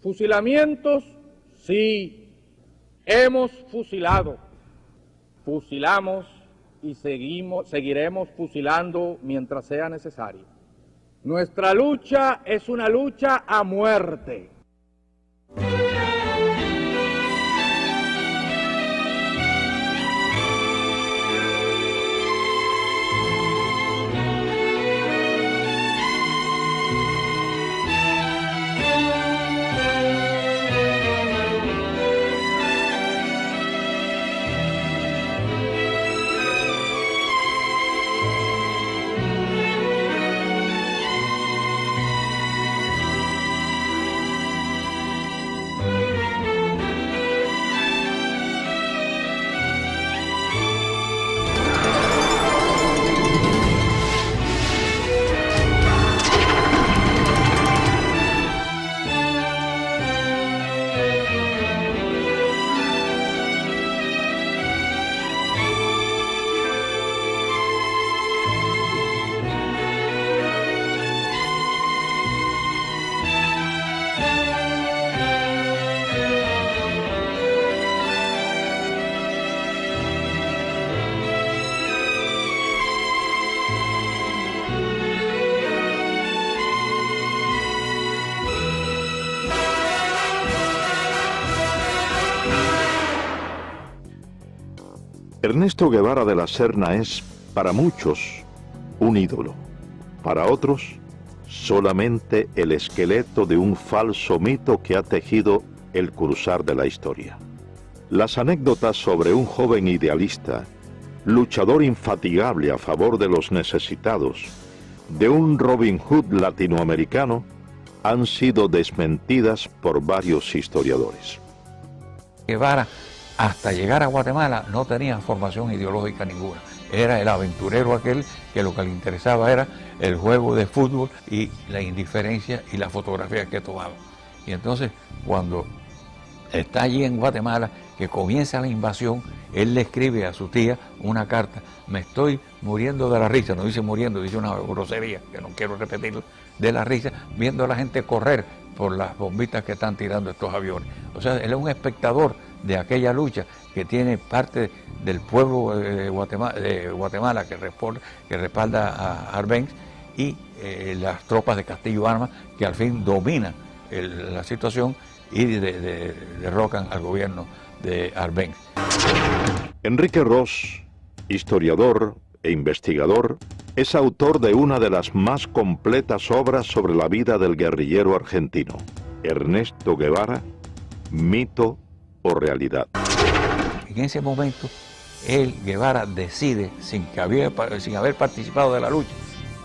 Fusilamientos, sí, hemos fusilado, fusilamos y seguiremos fusilando mientras sea necesario. Nuestra lucha es una lucha a muerte. Ernesto Guevara de la Serna es, para muchos, un ídolo. Para otros, solamente el esqueleto de un falso mito que ha tejido el cruzar de la historia. Las anécdotas sobre un joven idealista, luchador infatigable a favor de los necesitados, de un Robin Hood latinoamericano, han sido desmentidas por varios historiadores. Guevara, hasta llegar a Guatemala, no tenía formación ideológica ninguna. Era el aventurero aquel que lo que le interesaba era el juego de fútbol y la indiferencia y la fotografía que tomaba. Y entonces, cuando está allí en Guatemala, que comienza la invasión, él le escribe a su tía una carta: me estoy muriendo de la risa, no dice muriendo, dice una grosería, que no quiero repetirlo, de la risa, viendo a la gente correr por las bombitas que están tirando estos aviones. O sea, él es un espectador de aquella lucha que tiene parte del pueblo de Guatemala que respalda a Arbenz y las tropas de Castillo Armas que al fin dominan la situación y derrocan al gobierno de Arbenz. Enrique Ros, historiador e investigador, es autor de una de las más completas obras sobre la vida del guerrillero argentino, Ernesto Guevara, mito o realidad. En ese momento, Guevara decide, sin haber participado de la lucha,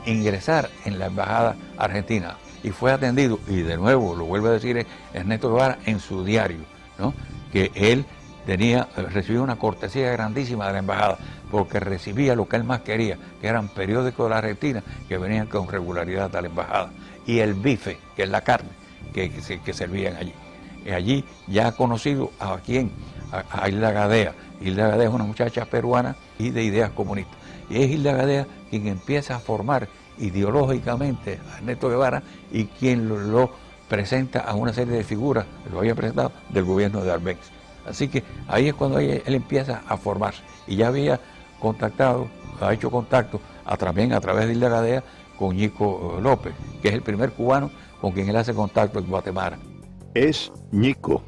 ingresar en la embajada argentina y fue atendido, y de nuevo lo vuelve a decir Ernesto Guevara en su diario, ¿no?, que él recibió una cortesía grandísima de la embajada porque recibía lo que él más quería, que eran periódicos de la Argentina que venían con regularidad a la embajada, y el bife, que es la carne que servían allí. Y allí ya ha conocido a Hilda Gadea. Hilda Gadea es una muchacha peruana y de ideas comunistas. Y es Hilda Gadea quien empieza a formar ideológicamente a Ernesto Guevara y quien lo presenta a una serie de figuras, lo había presentado, del gobierno de Arbenz. Así que ahí es cuando él empieza a formarse. Y ya había ha hecho contacto también a través de Hilda Gadea con Ñico López, que es el primer cubano con quien él hace contacto en Guatemala. Es Ñico,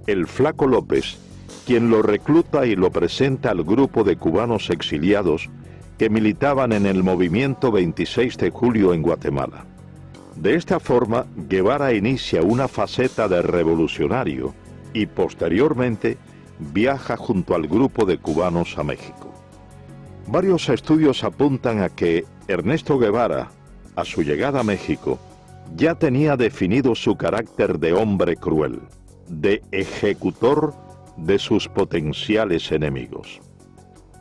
el Flaco López, quien lo recluta y lo presenta al grupo de cubanos exiliados que militaban en el movimiento 26 de julio en Guatemala. De esta forma, Guevara inicia una faceta de revolucionario y posteriormente viaja junto al grupo de cubanos a México. Varios estudios apuntan a que Ernesto Guevara, a su llegada a México, ya tenía definido su carácter de hombre cruel, de ejecutor de sus potenciales enemigos.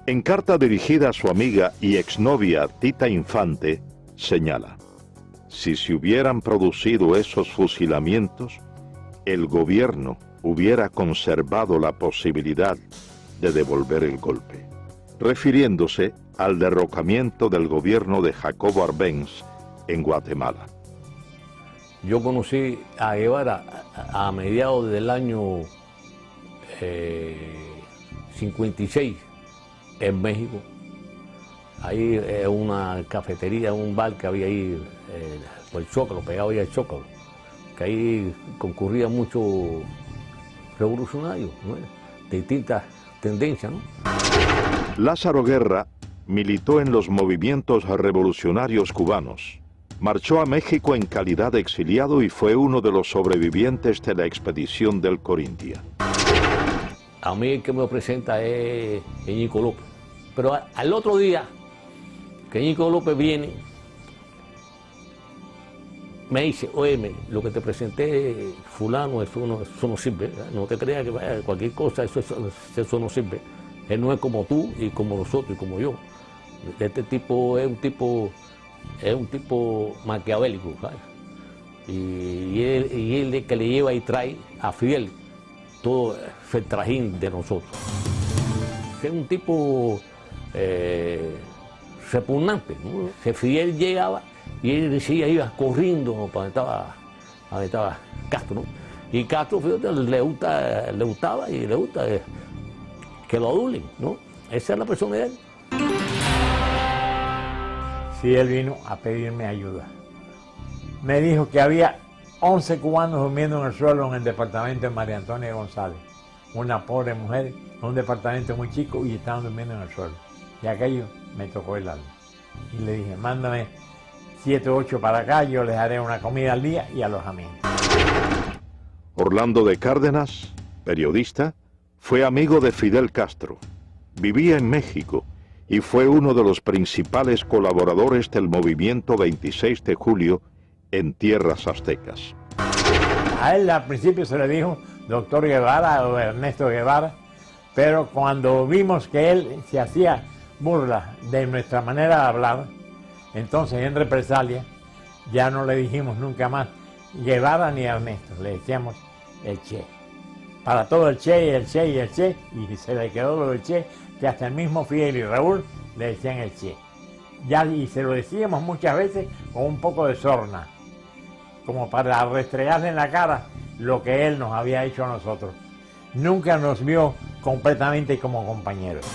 En carta dirigida a su amiga y exnovia Tita Infante, señala: si se hubieran producido esos fusilamientos, el gobierno hubiera conservado la posibilidad de devolver el golpe, refiriéndose al derrocamiento del gobierno de Jacobo Arbenz en Guatemala. Yo conocí a Guevara a mediados del año 56 en México. Ahí una cafetería, un bar que había ahí, por el Zócalo, pegado ahí al Zócalo, que ahí concurrían muchos revolucionarios, ¿no? De distintas tendencias, ¿no? Lázaro Guerra militó en los movimientos revolucionarios cubanos. Marchó a México en calidad de exiliado y fue uno de los sobrevivientes de la expedición del Corintia. A mí el que me lo presenta es Ñico López. Pero al otro día que Ñico López viene, me dice, óyeme, lo que te presenté fulano, eso no sirve, ¿verdad? No te creas que vaya, cualquier cosa, eso no sirve. Él no es como tú y como nosotros y como yo. Este tipo es un tipo maquiavélico, ¿sabes? Y él es que le lleva y trae a Fidel todo el trajín de nosotros. Es un tipo repugnante, ¿no? Que Fidel llegaba y él decía, iba corriendo para donde estaba Castro, ¿no? Y Castro, fíjate, le gustaba y le gusta que lo adulen, ¿no? Esa es la persona de él. Sí, él vino a pedirme ayuda. Me dijo que había 11 cubanos durmiendo en el suelo en el departamento de María Antonia González. Una pobre mujer, en un departamento muy chico, y estaban durmiendo en el suelo. Y aquello me tocó el alma. Y le dije, mándame 7 o 8 para acá, yo les haré una comida al día y alojamiento. Orlando de Cárdenas, periodista, fue amigo de Fidel Castro. Vivía en México y fue uno de los principales colaboradores del movimiento 26 de julio en tierras aztecas. A él al principio se le dijo doctor Guevara o Ernesto Guevara, pero cuando vimos que él se hacía burla de nuestra manera de hablar, entonces en represalia ya no le dijimos nunca más Guevara ni Ernesto, le decíamos el Che. Para todo el Che y el Che y el Che, y se le quedó lo del Che, que hasta el mismo Fidel y Raúl le decían el Che. Ya, y se lo decíamos muchas veces con un poco de sorna, como para restregarle en la cara lo que él nos había hecho a nosotros. Nunca nos vio completamente como compañeros.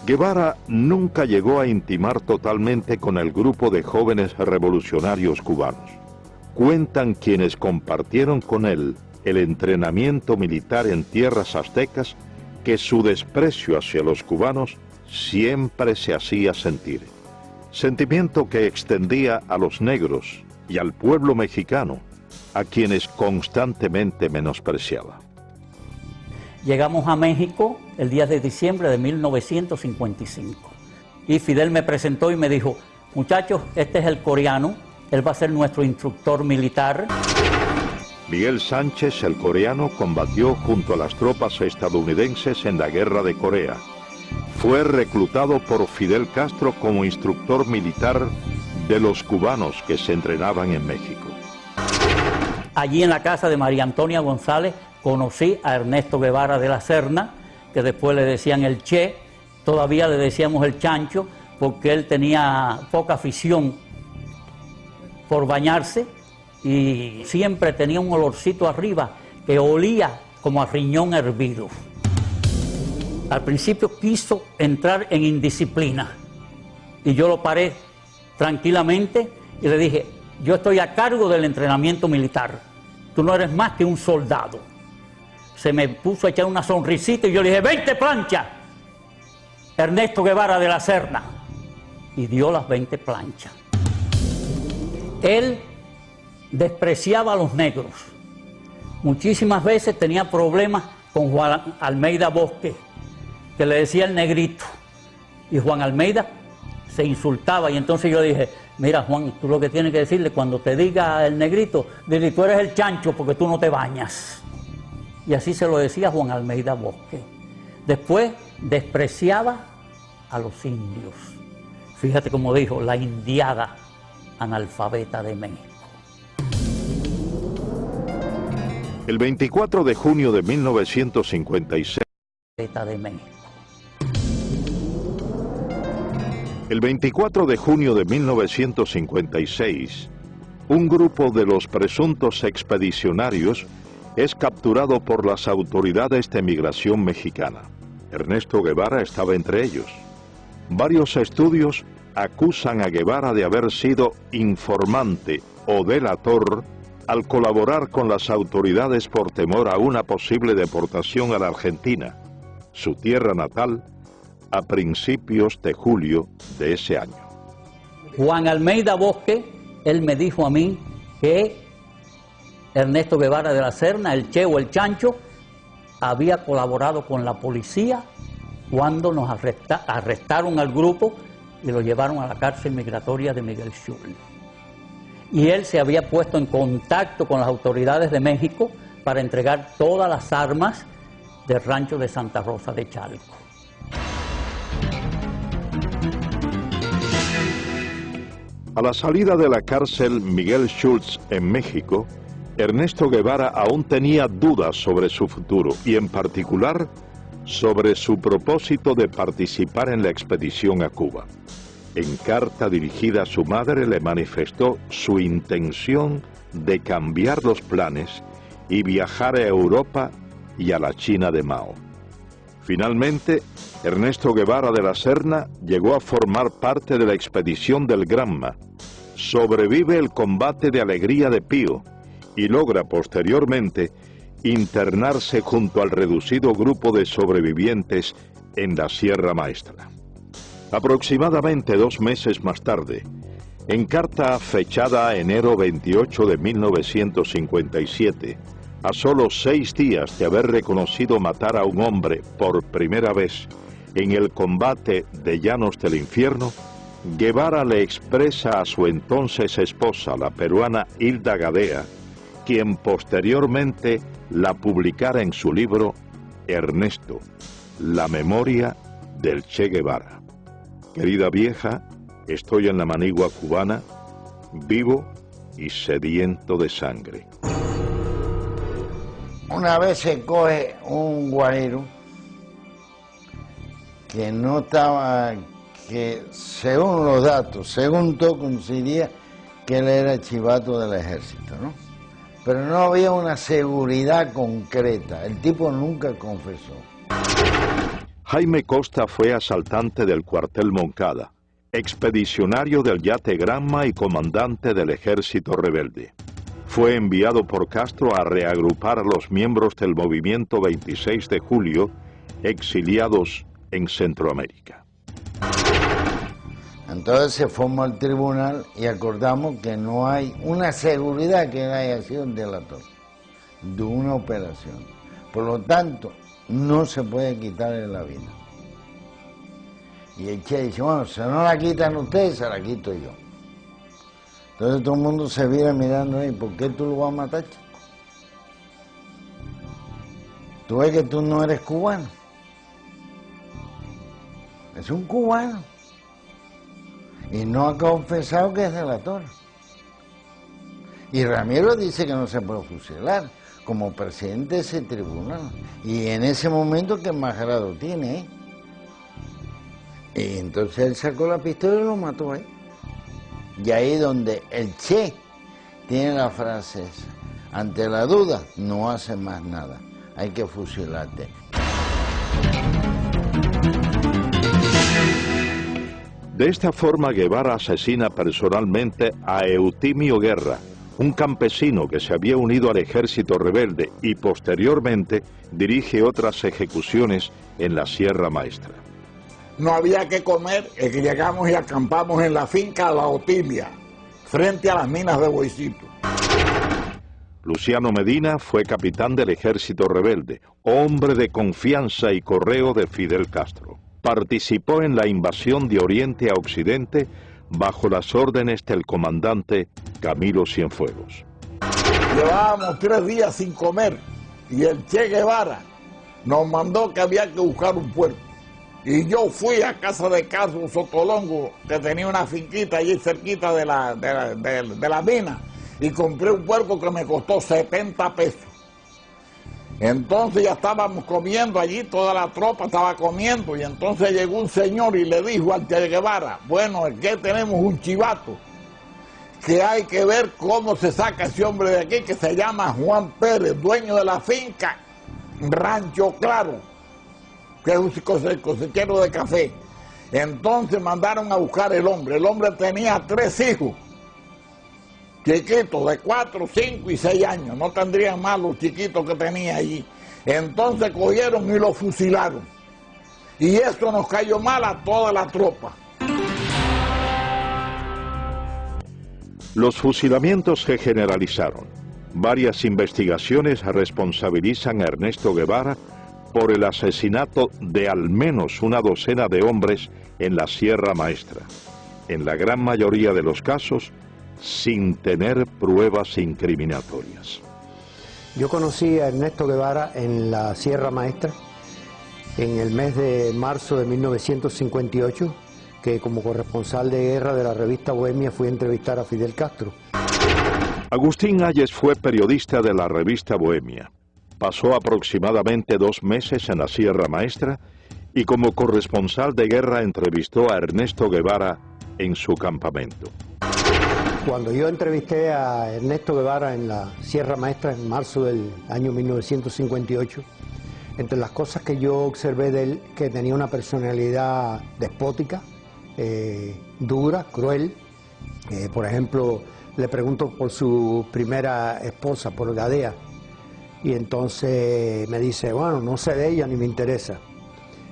Guevara nunca llegó a intimar totalmente con el grupo de jóvenes revolucionarios cubanos. Cuentan quienes compartieron con él el entrenamiento militar en tierras aztecas que su desprecio hacia los cubanos siempre se hacía sentir. Sentimiento que extendía a los negros y al pueblo mexicano, a quienes constantemente menospreciaba. Llegamos a México el 10 de diciembre de 1955 y Fidel me presentó y me dijo, muchachos, este es el coreano, él va a ser nuestro instructor militar. Miguel Sánchez, el coreano, combatió junto a las tropas estadounidenses en la Guerra de Corea. Fue reclutado por Fidel Castro como instructor militar de los cubanos que se entrenaban en México. Allí en la casa de María Antonia González conocí a Ernesto Guevara de la Serna, que después le decían el Che, todavía le decíamos el Chancho, porque él tenía poca afición por bañarse y siempre tenía un olorcito arriba que olía como a riñón hervido. Al principio quiso entrar en indisciplina y yo lo paré tranquilamente y le dije, yo estoy a cargo del entrenamiento militar, tú no eres más que un soldado. Se me puso a echar una sonrisita y yo le dije, 20 planchas, Ernesto Guevara de la Serna, y dio las 20 planchas. Él despreciaba a los negros. Muchísimas veces tenía problemas con Juan Almeida Bosque, que le decía el negrito, y Juan Almeida se insultaba, y entonces yo dije, mira Juan, tú lo que tienes que decirle cuando te diga el negrito, dile, tú eres el chancho porque tú no te bañas. Y así se lo decía Juan Almeida Bosque. Después despreciaba a los indios. Fíjate cómo dijo, la indiada analfabeta de México. El 24 de junio de 1956, De México. el 24 de junio de 1956, un grupo de los presuntos expedicionarios es capturado por las autoridades de migración mexicana. Ernesto Guevara estaba entre ellos. Varios estudios acusan a Guevara de haber sido informante o delator al colaborar con las autoridades por temor a una posible deportación a la Argentina, su tierra natal, a principios de julio de ese año. Juan Almeida Bosque, él me dijo a mí que Ernesto Guevara de la Serna, el Che o el Chancho, había colaborado con la policía cuando nos arrestaron al grupo y lo llevaron a la cárcel migratoria de Miguel Schultz. Y él se había puesto en contacto con las autoridades de México para entregar todas las armas del rancho de Santa Rosa de Chalco. A la salida de la cárcel Miguel Schultz en México, Ernesto Guevara aún tenía dudas sobre su futuro y en particular sobre su propósito de participar en la expedición a Cuba. En carta dirigida a su madre le manifestó su intención de cambiar los planes y viajar a Europa y a la China de Mao. Finalmente, Ernesto Guevara de la Serna llegó a formar parte de la expedición del Granma, sobrevive el combate de Alegría de Pío y logra posteriormente internarse junto al reducido grupo de sobrevivientes en la Sierra Maestra. Aproximadamente 2 meses más tarde, en carta fechada enero 28 de 1957, a solo 6 días de haber reconocido matar a un hombre por primera vez en el combate de Llanos del Infierno, Guevara le expresa a su entonces esposa, la peruana Hilda Gadea, quien posteriormente la publicara en su libro Ernesto, la memoria del Che Guevara. Querida vieja, estoy en la manigua cubana, vivo y sediento de sangre. Una vez se coge un guajiro que no estaba, que según los datos, según todo coincidía que él era chivato del ejército, ¿no? Pero no había una seguridad concreta, el tipo nunca confesó. Jaime Costa fue asaltante del cuartel Moncada, expedicionario del yate Granma y comandante del ejército rebelde. Fue enviado por Castro a reagrupar a los miembros del movimiento 26 de julio, exiliados en Centroamérica. Entonces se formó el tribunal y acordamos que no hay una seguridad que él haya sido un delator de una operación. Por lo tanto, no se puede quitarle la vida. Y el Che dice, bueno, si no la quitan ustedes, se la quito yo. Entonces todo el mundo se viene mirando ahí, ¿por qué tú lo vas a matar, chico? Tú ves que tú no eres cubano. Es un cubano. Y no ha confesado que es delator. Y Ramiro dice que no se puede fusilar como presidente de ese tribunal. Y en ese momento, ¿qué más grado tiene? Y entonces él sacó la pistola y lo mató ahí. Y ahí donde el Che tiene la frase esa, ante la duda no hace más nada, hay que fusilarte. De esta forma Guevara asesina personalmente a Eutimio Guerra, un campesino que se había unido al ejército rebelde y posteriormente dirige otras ejecuciones en la Sierra Maestra. No había que comer, es que llegamos y acampamos en la finca La Otilia, frente a las minas de Boicito. Luciano Medina fue capitán del ejército rebelde, hombre de confianza y correo de Fidel Castro. Participó en la invasión de Oriente a Occidente bajo las órdenes del comandante Camilo Cienfuegos. Llevábamos 3 días sin comer y el Che Guevara nos mandó que había que buscar un puerco. Y yo fui a casa de Carlos Sotolongo, que tenía una finquita allí cerquita de la mina, y compré un puerco que me costó 70 pesos. Entonces ya estábamos comiendo allí, toda la tropa estaba comiendo, y entonces llegó un señor y le dijo al Che Guevara, bueno, es que tenemos un chivato que hay que ver cómo se saca ese hombre de aquí, que se llama Juan Pérez, dueño de la finca Rancho Claro, que es un cosechero de café. Entonces mandaron a buscar el hombre tenía 3 hijos, chiquitos de 4, 5 y 6 años, no tendrían más los chiquitos que tenía allí. Entonces cogieron y lo fusilaron. Y eso nos cayó mal a toda la tropa. Los fusilamientos se generalizaron. Varias investigaciones responsabilizan a Ernesto Guevara por el asesinato de al menos una docena de hombres en la Sierra Maestra, en la gran mayoría de los casos sin tener pruebas incriminatorias. Yo conocí a Ernesto Guevara en la Sierra Maestra en el mes de marzo de 1958, que como corresponsal de guerra de la revista Bohemia fui a entrevistar a Fidel Castro. Agustín Ayes fue periodista de la revista Bohemia. Pasó aproximadamente 2 meses en la Sierra Maestra y como corresponsal de guerra entrevistó a Ernesto Guevara en su campamento. Cuando yo entrevisté a Ernesto Guevara en la Sierra Maestra en marzo del año 1958, entre las cosas que yo observé de él, que tenía una personalidad despótica, dura, cruel. Por ejemplo, le pregunto por su primera esposa, por Gadea, y entonces me dice, bueno, no sé de ella ni me interesa.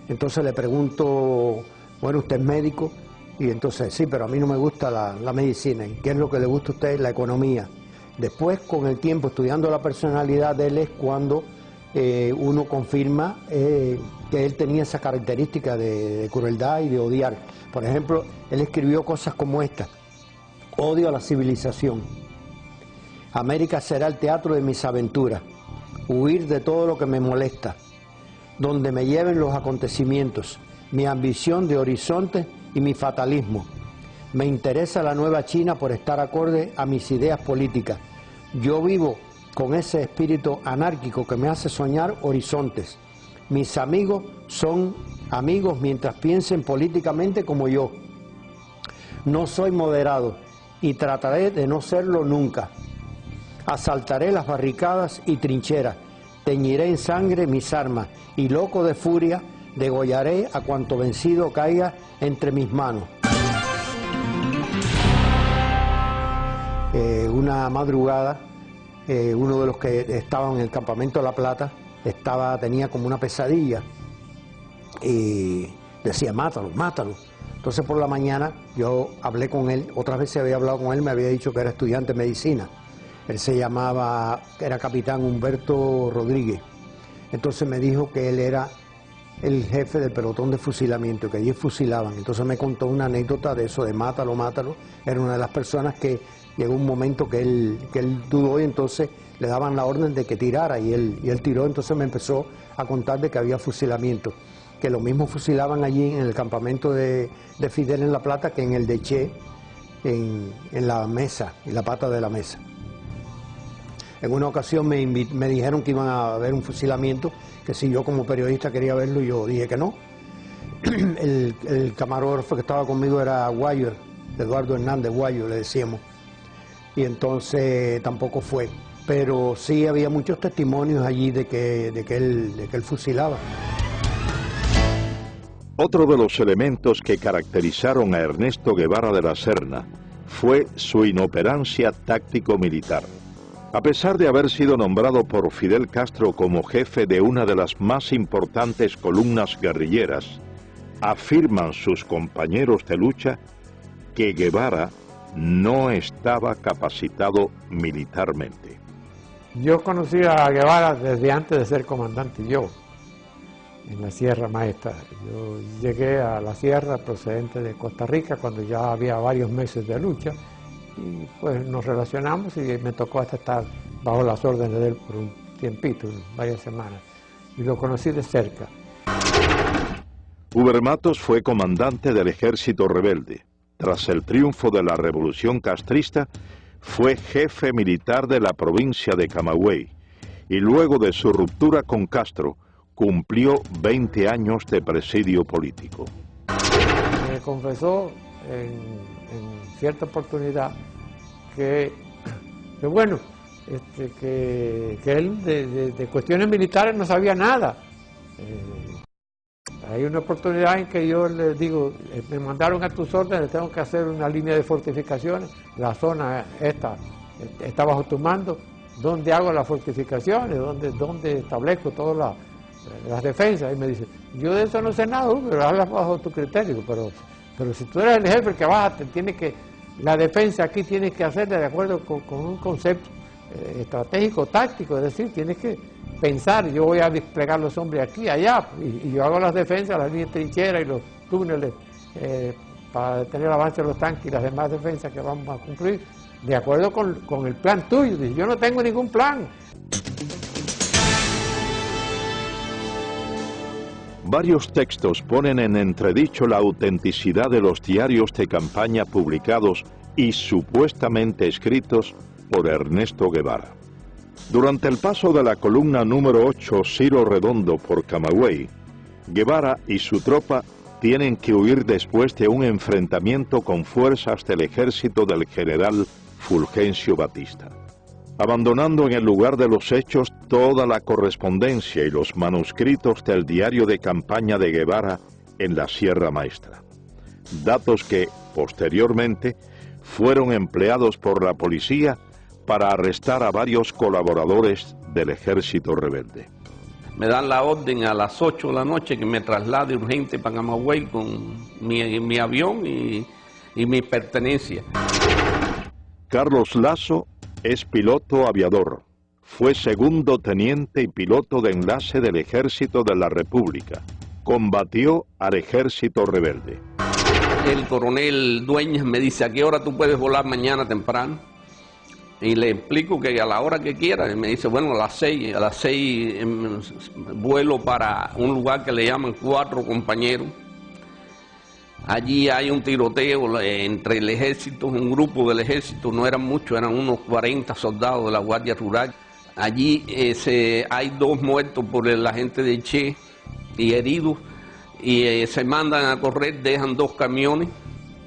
Entonces le pregunto, bueno, ¿usted es médico? Y entonces, sí, pero a mí no me gusta la medicina. ¿Y qué es lo que le gusta a usted? La economía. Después, con el tiempo, estudiando la personalidad de él, es cuando uno confirma que él tenía esa característica de crueldad y de odiar. Por ejemplo, él escribió cosas como esta: odio a la civilización. América será el teatro de mis aventuras. Huir de todo lo que me molesta. Donde me lleven los acontecimientos. Mi ambición de horizonte y mi fatalismo. Me interesa la nueva China por estar acorde a mis ideas políticas. Yo vivo con ese espíritu anárquico que me hace soñar horizontes. Mis amigos son amigos mientras piensen políticamente como yo. No soy moderado y trataré de no serlo nunca. Asaltaré las barricadas y trincheras, teñiré en sangre mis armas y loco de furia degollaré a cuanto vencido caiga entre mis manos. Una madrugada, uno de los que estaban en el campamento de La Plata tenía como una pesadilla y decía, mátalo, mátalo. Entonces por la mañana yo hablé con él, otras veces había hablado con él, me había dicho que era estudiante de medicina. Él se llamaba, era capitán Humberto Rodríguez. Entonces me dijo que él era el jefe del pelotón de fusilamiento, que allí fusilaban. Entonces me contó una anécdota de eso, de mátalo, mátalo. Era una de las personas que llegó un momento que él dudó y entonces le daban la orden de que tirara y él tiró. Entonces me empezó a contar de que había fusilamiento, que lo mismo fusilaban allí en el campamento de Fidel en La Plata que en el de Che, en la mesa, en la pata de la mesa. En una ocasión me dijeron que iban a haber un fusilamiento, que si yo como periodista quería verlo, yo dije que no. El camarógrafo que estaba conmigo era Guayo, Eduardo Hernández Guayo, le decíamos. Y entonces tampoco fue. Pero sí había muchos testimonios allí de que él fusilaba. Otro de los elementos que caracterizaron a Ernesto Guevara de la Serna fue su inoperancia táctico-militar. A pesar de haber sido nombrado por Fidel Castro como jefe de una de las más importantes columnas guerrilleras, afirman sus compañeros de lucha que Guevara no estaba capacitado militarmente. Yo conocí a Guevara desde antes de ser comandante yo, en la Sierra Maestra. Yo llegué a la Sierra procedente de Costa Rica cuando ya había varios meses de lucha. Y pues nos relacionamos y me tocó hasta estar bajo las órdenes de él por un tiempito, varias semanas, y lo conocí de cerca. Uber Matos fue comandante del ejército rebelde. Tras el triunfo de la revolución castrista, fue jefe militar de la provincia de Camagüey y luego de su ruptura con Castro, cumplió 20 años de presidio político. Me confesó en cierta oportunidad bueno, que él de cuestiones militares no sabía nada. Hay una oportunidad en que yo les digo, me mandaron a tus órdenes, tengo que hacer una línea de fortificaciones, la zona esta está bajo tu mando, ¿dónde hago las fortificaciones? ¿Dónde establezco todas las defensas? Y me dice, yo de eso no sé nada, pero hazlas bajo tu criterio, pero si tú eres el jefe que vas, la defensa aquí tienes que hacerla de acuerdo con un concepto estratégico, táctico, es decir, tienes que pensar, yo voy a desplegar los hombres aquí, allá, y yo hago las defensas, las líneas de trinchera y los túneles para detener el avance de los tanques y las demás defensas que vamos a cumplir, de acuerdo con el plan tuyo. Dice, yo no tengo ningún plan. Varios textos ponen en entredicho la autenticidad de los diarios de campaña publicados y supuestamente escritos por Ernesto Guevara. Durante el paso de la columna número 8 Ciro Redondo por Camagüey, Guevara y su tropa tienen que huir después de un enfrentamiento con fuerzas del ejército del general Fulgencio Batista, abandonando en el lugar de los hechos toda la correspondencia y los manuscritos del diario de campaña de Guevara en la Sierra Maestra. Datos que, posteriormente, fueron empleados por la policía para arrestar a varios colaboradores del ejército rebelde. Me dan la orden a las 8 de la noche que me traslade urgente para Camagüey con mi avión y mis pertenencias. Carlos Lazo es piloto aviador. Fue segundo teniente y piloto de enlace del Ejército de la República. Combatió al ejército rebelde. El coronel Dueñas me dice, ¿a qué hora tú puedes volar mañana temprano? Y le explico que a la hora que quiera. Y me dice, bueno, a las 6 vuelo para un lugar que le llaman Cuatro Compañeros. Allí hay un tiroteo entre el ejército, un grupo del ejército, no eran muchos, eran unos 40 soldados de la Guardia Rural. Allí hay 2 muertos por la gente de Che y heridos, y se mandan a correr, dejan 2 camiones.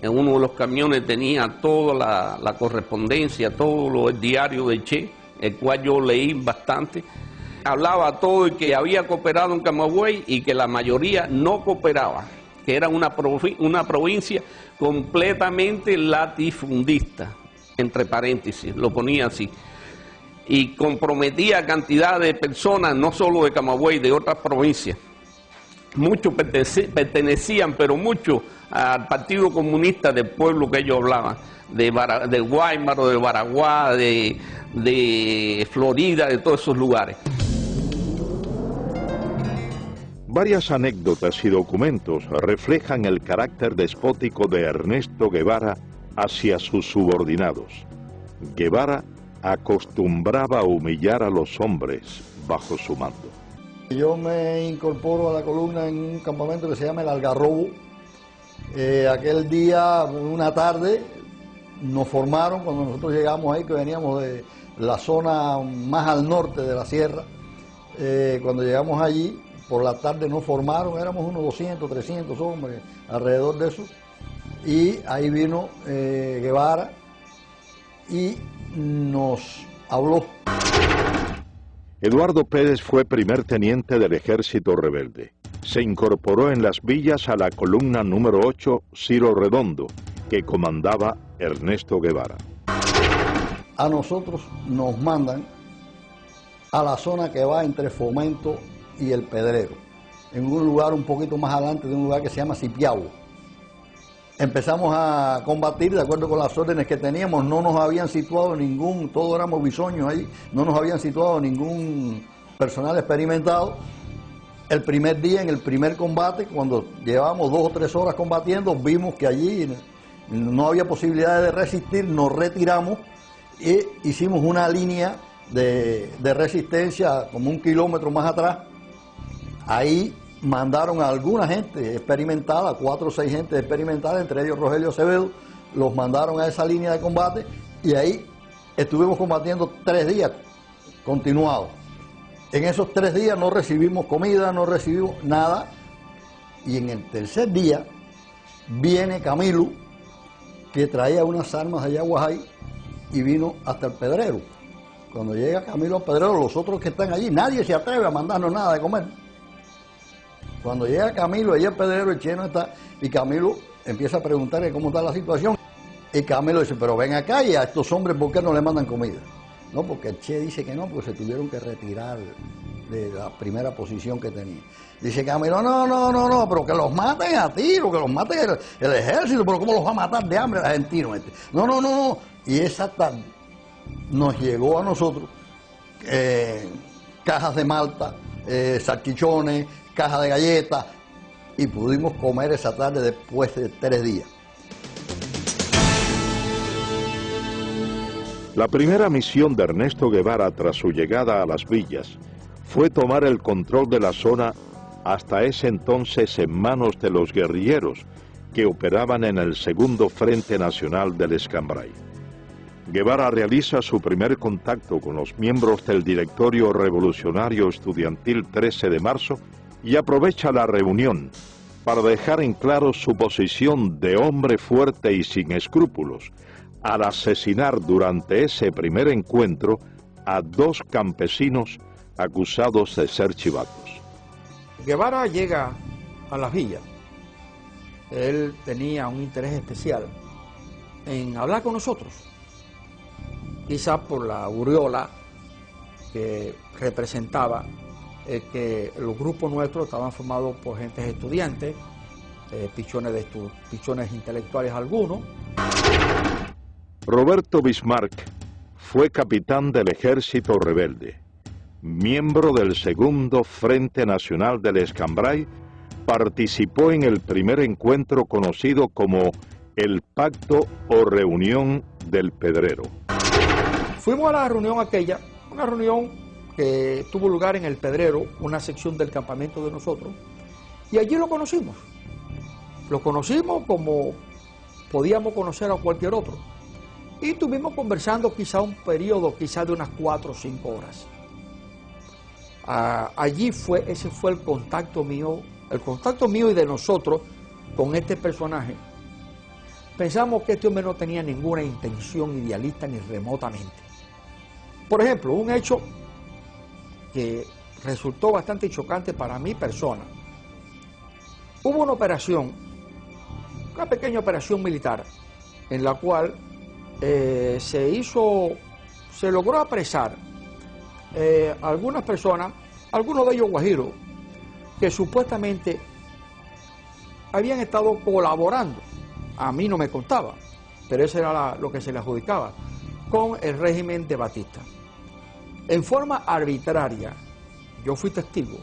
En uno de los camiones tenía toda la correspondencia, todo el diario de Che, el cual yo leí bastante. Hablaba todo el que había cooperado en Camagüey y que la mayoría no cooperaba, que era una provincia completamente latifundista, entre paréntesis, lo ponía así. Y comprometía a cantidad de personas, no solo de Camagüey, de otras provincias. Muchos pertenecían, pero muchos al Partido Comunista del pueblo que ellos hablaban, de Guaymaro, de Baraguá, de Florida, de todos esos lugares. Varias anécdotas y documentos reflejan el carácter despótico de Ernesto Guevara hacia sus subordinados. Guevara acostumbraba a humillar a los hombres bajo su mando. Yo me incorporo a la columna en un campamento que se llama El Algarrobo. Aquel día, una tarde, nos formaron cuando nosotros llegamos ahí, que veníamos de la zona más al norte de la sierra. Cuando llegamos allí, por la tarde nos formaron, éramos unos 200, 300 hombres, alrededor de eso. Y ahí vino Guevara y nos habló. Eduardo Pérez fue primer teniente del ejército rebelde. Se incorporó en las villas a la columna número 8 Ciro Redondo, que comandaba Ernesto Guevara. A nosotros nos mandan a la zona que va entre Fomento y El Pedrero, en un lugar un poquito más adelante de un lugar que se llama Cipiabo. Empezamos a combatir de acuerdo con las órdenes que teníamos, no nos habían situado todos éramos bisoños ahí, no nos habían situado ningún personal experimentado. El primer día, en el primer combate, cuando llevábamos 2 o 3 horas combatiendo, vimos que allí no había posibilidad de resistir, nos retiramos e hicimos una línea de resistencia como 1 kilómetro más atrás. Ahí mandaron a alguna gente experimentada, 4 o 6 gente experimentada, entre ellos Rogelio Acevedo, los mandaron a esa línea de combate y ahí estuvimos combatiendo 3 días continuados. En esos 3 días no recibimos comida, no recibimos nada, y en el tercer día viene Camilo, que traía unas armas de Yaguajay, y vino hasta el Pedrero. Cuando llega Camilo al Pedrero, los otros que están allí, nadie se atreve a mandarnos nada de comer. Cuando llega Camilo, allí el Pedrero, el Che no está, y Camilo empieza a preguntarle cómo está la situación. Y Camilo dice, pero ven acá y a estos hombres, ¿por qué no le mandan comida? No, porque el Che dice que no, porque se tuvieron que retirar de la primera posición que tenía. Dice Camilo, no, pero que los maten a tiro, que los maten el ejército, pero ¿cómo los va a matar de hambre el argentino este? No. Y esa tarde nos llegó a nosotros cajas de malta, salchichones, cajas de galletas, y pudimos comer esa tarde después de 3 días. La primera misión de Ernesto Guevara tras su llegada a las villas fue tomar el control de la zona hasta ese entonces en manos de los guerrilleros que operaban en el Segundo Frente Nacional del Escambray. Guevara realiza su primer contacto con los miembros del Directorio Revolucionario Estudiantil 13 de marzo y aprovecha la reunión para dejar en claro su posición de hombre fuerte y sin escrúpulos, al asesinar durante ese primer encuentro a 2 campesinos acusados de ser chivatos. Guevara llega a las villas. Él tenía un interés especial en hablar con nosotros, quizás por la aureola que representaba que los grupos nuestros estaban formados por gentes estudiantes, pichones intelectuales algunos. Roberto Bismarck fue capitán del Ejército Rebelde, miembro del Segundo Frente Nacional del Escambray, participó en el primer encuentro conocido como el Pacto o Reunión del Pedrero. Fuimos a la reunión aquella, una reunión que tuvo lugar en el Pedrero, una sección del campamento de nosotros, y allí lo conocimos. Lo conocimos como podíamos conocer a cualquier otro. Y estuvimos conversando quizá un periodo quizá de unas 4 o 5 horas. Ese fue el contacto mío y de nosotros con este personaje. Pensamos que este hombre no tenía ninguna intención idealista ni remotamente. Por ejemplo, un hecho que resultó bastante chocante para mi persona. Hubo una pequeña operación militar, en la cual se logró apresar algunas personas, algunos de ellos guajiros, que supuestamente habían estado colaborando, a mí no me contaba, pero eso era lo que se le adjudicaba, con el régimen de Batista. En forma arbitraria, yo fui testigo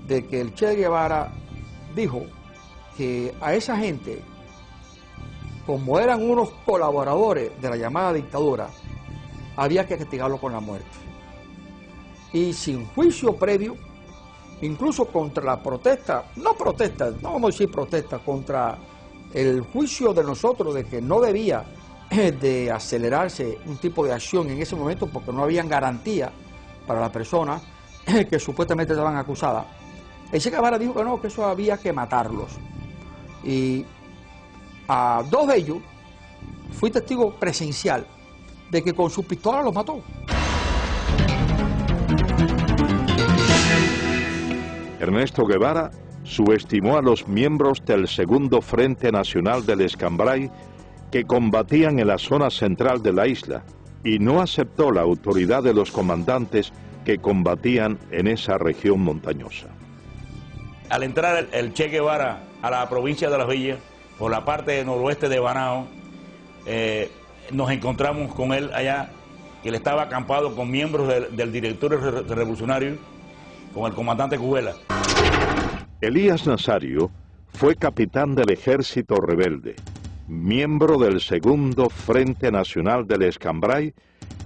de que el Che Guevara dijo que a esa gente, como eran unos colaboradores de la llamada dictadura, había que castigarlo con la muerte. Y sin juicio previo, incluso contra la protesta, no vamos a decir protesta, contra el juicio de nosotros de que no debía de acelerarse un tipo de acción en ese momento porque no habían garantía para la persona que supuestamente estaban acusadas. El Che Guevara dijo que no, que eso había que matarlos. Y a 2 de ellos fui testigo presencial de que con su pistola los mató. Ernesto Guevara subestimó a los miembros del Segundo Frente Nacional del Escambray que combatían en la zona central de la isla y no aceptó la autoridad de los comandantes que combatían en esa región montañosa. Al entrar el Che Guevara a la provincia de Las Villas, por la parte noroeste de Banao, nos encontramos con él allá, que él estaba acampado con miembros del directorio revolucionario, con el comandante Cubela. Elías Nazario fue capitán del Ejército Rebelde, miembro del Segundo Frente Nacional del Escambray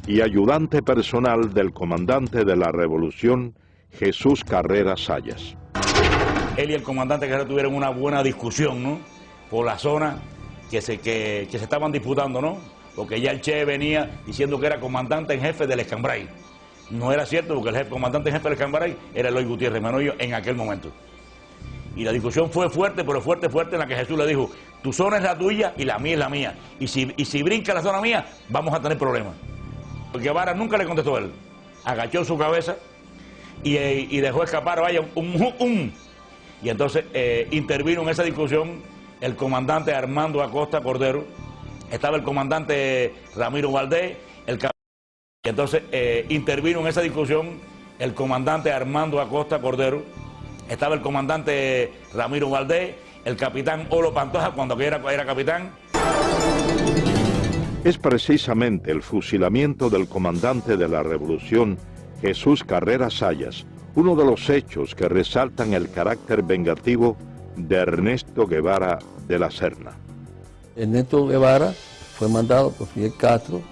y ayudante personal del comandante de la Revolución, Jesús Carrera Sayas. Él y el comandante Carrera tuvieron una buena discusión, ¿no?, por la zona que se estaban disputando, ¿no?, porque ya el Che venía diciendo que era comandante en jefe del Escambray. No era cierto, porque el comandante en jefe del Escambray era Eloy Gutiérrez Manoyo en aquel momento. Y la discusión fue fuerte, pero fuerte, en la que Jesús le dijo, Tu zona es la tuya y la mía es la mía. Y si brinca la zona mía, vamos a tener problemas. Guevara nunca le contestó a él. Agachó su cabeza y dejó escapar, vaya, Y entonces intervino en esa discusión el comandante Armando Acosta Cordero. Estaba el comandante Ramiro Valdés, y entonces intervino en esa discusión el comandante Armando Acosta Cordero. Estaba el comandante Ramiro Valdés, el capitán Olo Pantoja cuando era capitán. Es precisamente el fusilamiento del comandante de la Revolución, Jesús Carrera Sayas, uno de los hechos que resaltan el carácter vengativo de Ernesto Guevara de la Serna. Ernesto Guevara fue mandado por Fidel Castro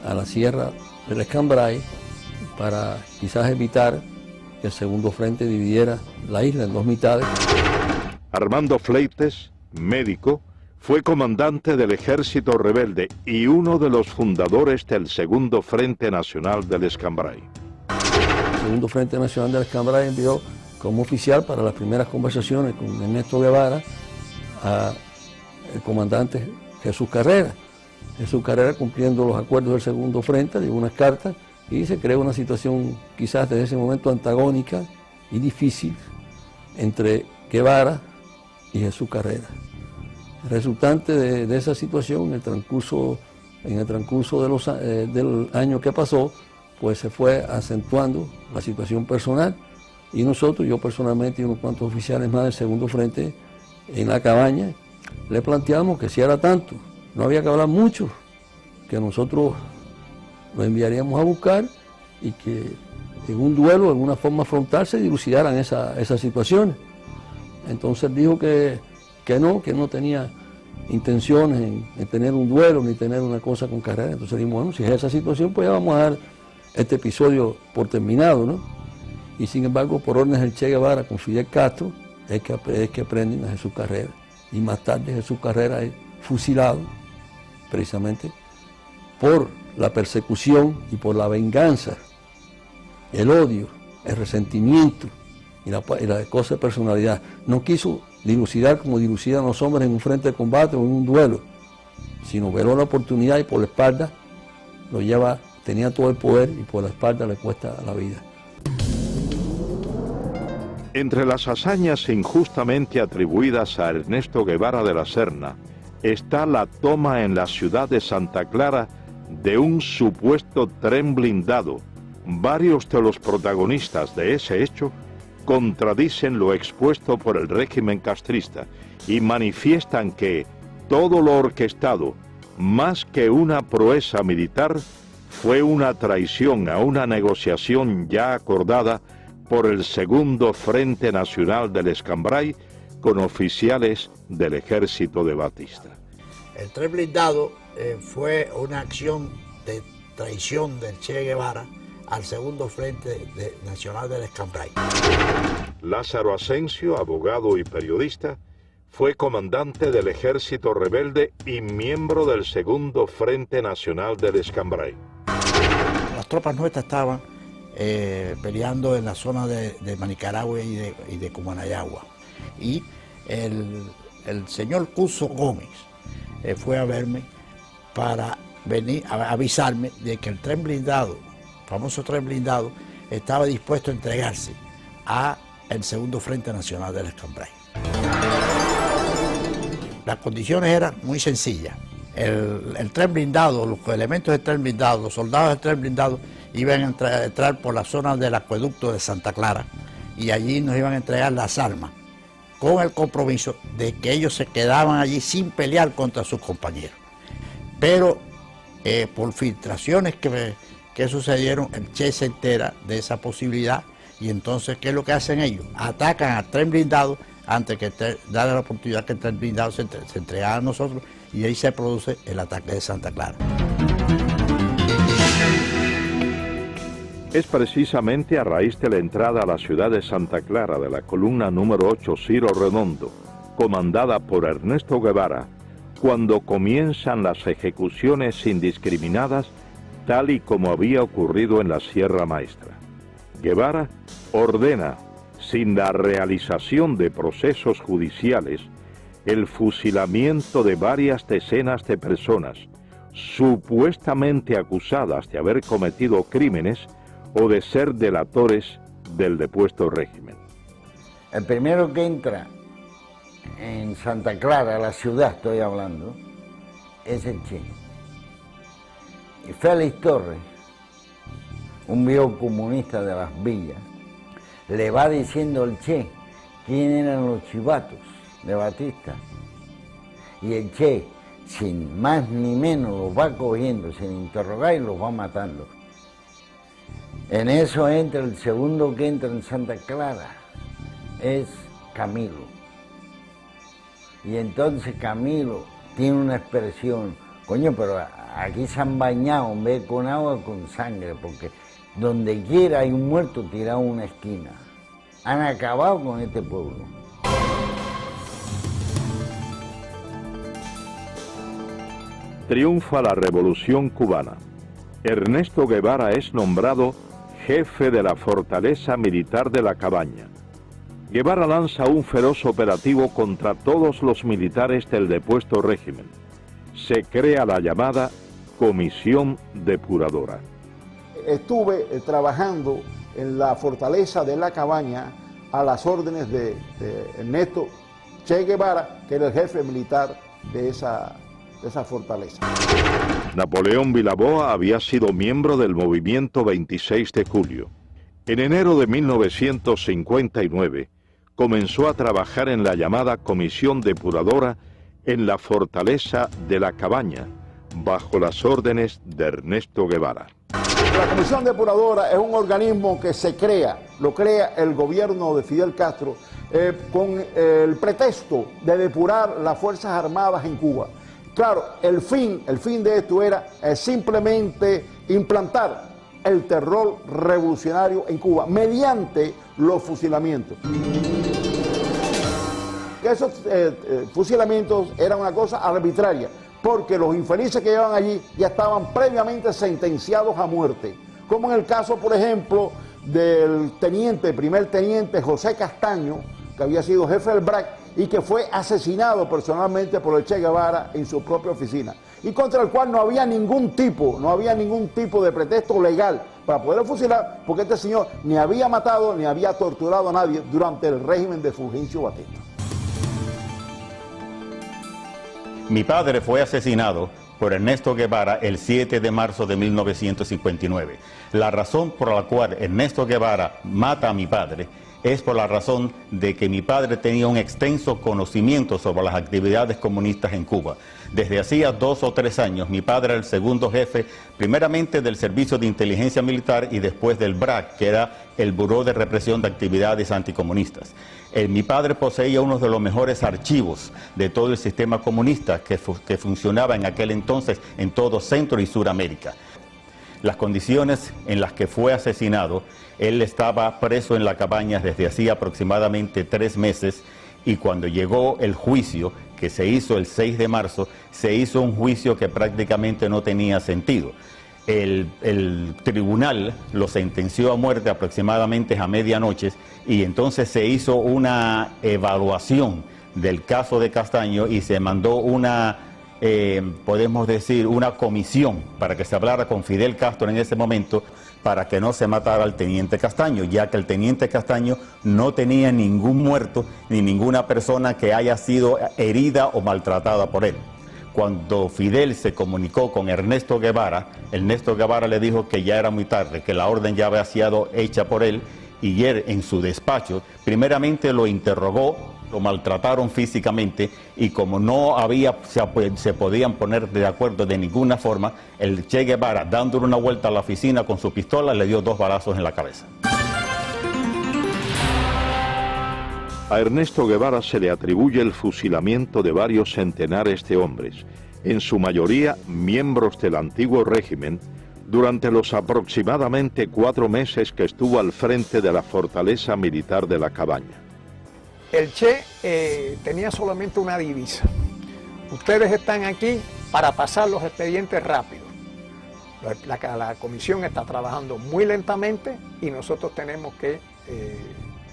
a la Sierra del Escambray para quizás evitar que el segundo frente dividiera la isla en dos mitades. Armando Fleites, médico, fue comandante del Ejército Rebelde y uno de los fundadores del Segundo Frente Nacional del Escambray. El Segundo Frente Nacional del Escambray envió como oficial para las primeras conversaciones con Ernesto Guevara al comandante Jesús Carrera. Jesús Carrera, cumpliendo los acuerdos del Segundo Frente, dio unas cartas y se creó una situación quizás desde ese momento antagónica y difícil entre Guevara y Jesús Carrera. Resultante de esa situación, en el transcurso del año que pasó, pues se fue acentuando la situación personal y nosotros, yo personalmente y unos cuantos oficiales más del Segundo Frente, en la cabaña, le planteamos que si era tanto, no había que hablar mucho, que nosotros lo enviaríamos a buscar y que en un duelo, en una forma frontal, se dilucidaran esas situaciones. Entonces dijo que no tenía intenciones en tener un duelo ni tener una cosa con Carrera. Entonces dijimos, bueno, si es esa situación, pues ya vamos a dar este episodio por terminado, ¿no? Y sin embargo, por órdenes del Che Guevara con Fidel Castro, es que prenden a Jesús Carrera. Y más tarde Jesús Carrera es fusilado, precisamente, por la persecución y por la venganza, el odio, el resentimiento y la cosa de personalidad. No quiso dilucidar como dilucidan los hombres en un frente de combate o en un duelo, sino veló la oportunidad y por la espalda lo lleva, tenía todo el poder y por la espalda le cuesta la vida. Entre las hazañas injustamente atribuidas a Ernesto Guevara de la Serna está la toma en la ciudad de Santa Clara de un supuesto tren blindado. Varios de los protagonistas de ese hecho contradicen lo expuesto por el régimen castrista y manifiestan que todo lo orquestado, más que una proeza militar, fue una traición a una negociación ya acordada por el Segundo Frente Nacional del Escambray con oficiales del ejército de Batista. El tren blindado fue una acción de traición del Che Guevara al Segundo Frente Nacional del Escambray. Lázaro Asensio, abogado y periodista, fue comandante del Ejército Rebelde y miembro del Segundo Frente Nacional del Escambray. Las tropas nuestras estaban peleando en la zona de Manicaragua y de Cumanayagua. Y el señor Cuso Gómez fue a verme para venir a avisarme de que el tren blindado, el famoso tren blindado, estaba dispuesto a entregarse al Segundo Frente Nacional del Escambray. Las condiciones eran muy sencillas. El tren blindado, los elementos del tren blindado, los soldados del tren blindado iban a entrar por la zona del acueducto de Santa Clara y allí nos iban a entregar las armas con el compromiso de que ellos se quedaban allí sin pelear contra sus compañeros. Pero por filtraciones que sucedieron, el Che se entera de esa posibilidad y entonces, ¿qué es lo que hacen ellos? Atacan al tren blindado antes que darle la oportunidad que el tren blindado se entregara a nosotros y ahí se produce el ataque de Santa Clara. Es precisamente a raíz de la entrada a la ciudad de Santa Clara de la columna número 8 Ciro Redondo, comandada por Ernesto Guevara, cuando comienzan las ejecuciones indiscriminadas, tal y como había ocurrido en la Sierra Maestra. Guevara ordena, sin la realización de procesos judiciales, el fusilamiento de varias decenas de personas supuestamente acusadas de haber cometido crímenes o de ser delatores del depuesto régimen. El primero que entra en Santa Clara, la ciudad estoy hablando, es el Che. Y Félix Torres, un viejo comunista de las villas, le va diciendo al Che quién eran los chivatos de Batista. Y el Che, sin más ni menos, los va cogiendo, sin interrogar, y los va matando. En eso entra el segundo que entra en Santa Clara, es Camilo. Y entonces Camilo tiene una expresión, coño, pero aquí se han bañado en vez con agua, con sangre, porque donde quiera hay un muerto tirado en una esquina. Han acabado con este pueblo. Triunfa la Revolución Cubana. Ernesto Guevara es nombrado jefe de la fortaleza militar de La Cabaña. Guevara lanza un feroz operativo contra todos los militares del depuesto régimen. Se crea la llamada Comisión Depuradora. Estuve trabajando en la fortaleza de La Cabaña a las órdenes de Ernesto Che Guevara, que era el jefe militar de esa fortaleza. Napoleón Vilaboa había sido miembro del movimiento 26 de julio. En enero de 1959 comenzó a trabajar en la llamada Comisión Depuradora en la fortaleza de La Cabaña, bajo las órdenes de Ernesto Guevara. La Comisión Depuradora es un organismo que se crea, lo crea el gobierno de Fidel Castro con el pretexto de depurar las Fuerzas Armadas en Cuba. Claro, el fin de esto era simplemente implantar el terror revolucionario en Cuba mediante los fusilamientos. Esos fusilamientos eran una cosa arbitraria, porque los infelices que llevaban allí ya estaban previamente sentenciados a muerte, como en el caso, por ejemplo, del primer teniente José Castaño, que había sido jefe del BRAC y que fue asesinado personalmente por el Che Guevara en su propia oficina, y contra el cual no había ningún tipo de pretexto legal para poder fusilar, porque este señor ni había matado ni había torturado a nadie durante el régimen de Fulgencio Batista. Mi padre fue asesinado por Ernesto Guevara el 7 de marzo de 1959. La razón por la cual Ernesto Guevara mata a mi padre es por la razón de que mi padre tenía un extenso conocimiento sobre las actividades comunistas en Cuba. Desde hacía 2 o 3 años, mi padre era el segundo jefe, primeramente del Servicio de Inteligencia Militar y después del BRAC, que era el Buró de Represión de Actividades Anticomunistas. Mi padre poseía uno de los mejores archivos de todo el sistema comunista que funcionaba en aquel entonces en todo Centro y Suramérica. Las condiciones en las que fue asesinado, él estaba preso en La Cabaña desde hacía aproximadamente 3 meses, y cuando llegó el juicio, que se hizo el 6 de marzo, se hizo un juicio que prácticamente no tenía sentido. El tribunal lo sentenció a muerte aproximadamente a medianoche, y entonces se hizo una evaluación del caso de Castaño y se mandó una, podemos decir, una comisión para que se hablara con Fidel Castro en ese momento para que no se matara al teniente Castaño, ya que el teniente Castaño no tenía ningún muerto ni ninguna persona que haya sido herida o maltratada por él. Cuando Fidel se comunicó con Ernesto Guevara le dijo que ya era muy tarde, que la orden ya había sido hecha por él, y él en su despacho primeramente lo interrogó, lo maltrataron físicamente, y como no se podían poner de acuerdo de ninguna forma, el Che Guevara, dándole una vuelta a la oficina con su pistola, le dio 2 balazos en la cabeza. A Ernesto Guevara se le atribuye el fusilamiento de varios centenares de hombres, en su mayoría miembros del antiguo régimen, durante los aproximadamente 4 meses que estuvo al frente de la fortaleza militar de La Cabaña. El Che tenía solamente una divisa: ustedes están aquí para pasar los expedientes rápido. La comisión está trabajando muy lentamente y nosotros tenemos que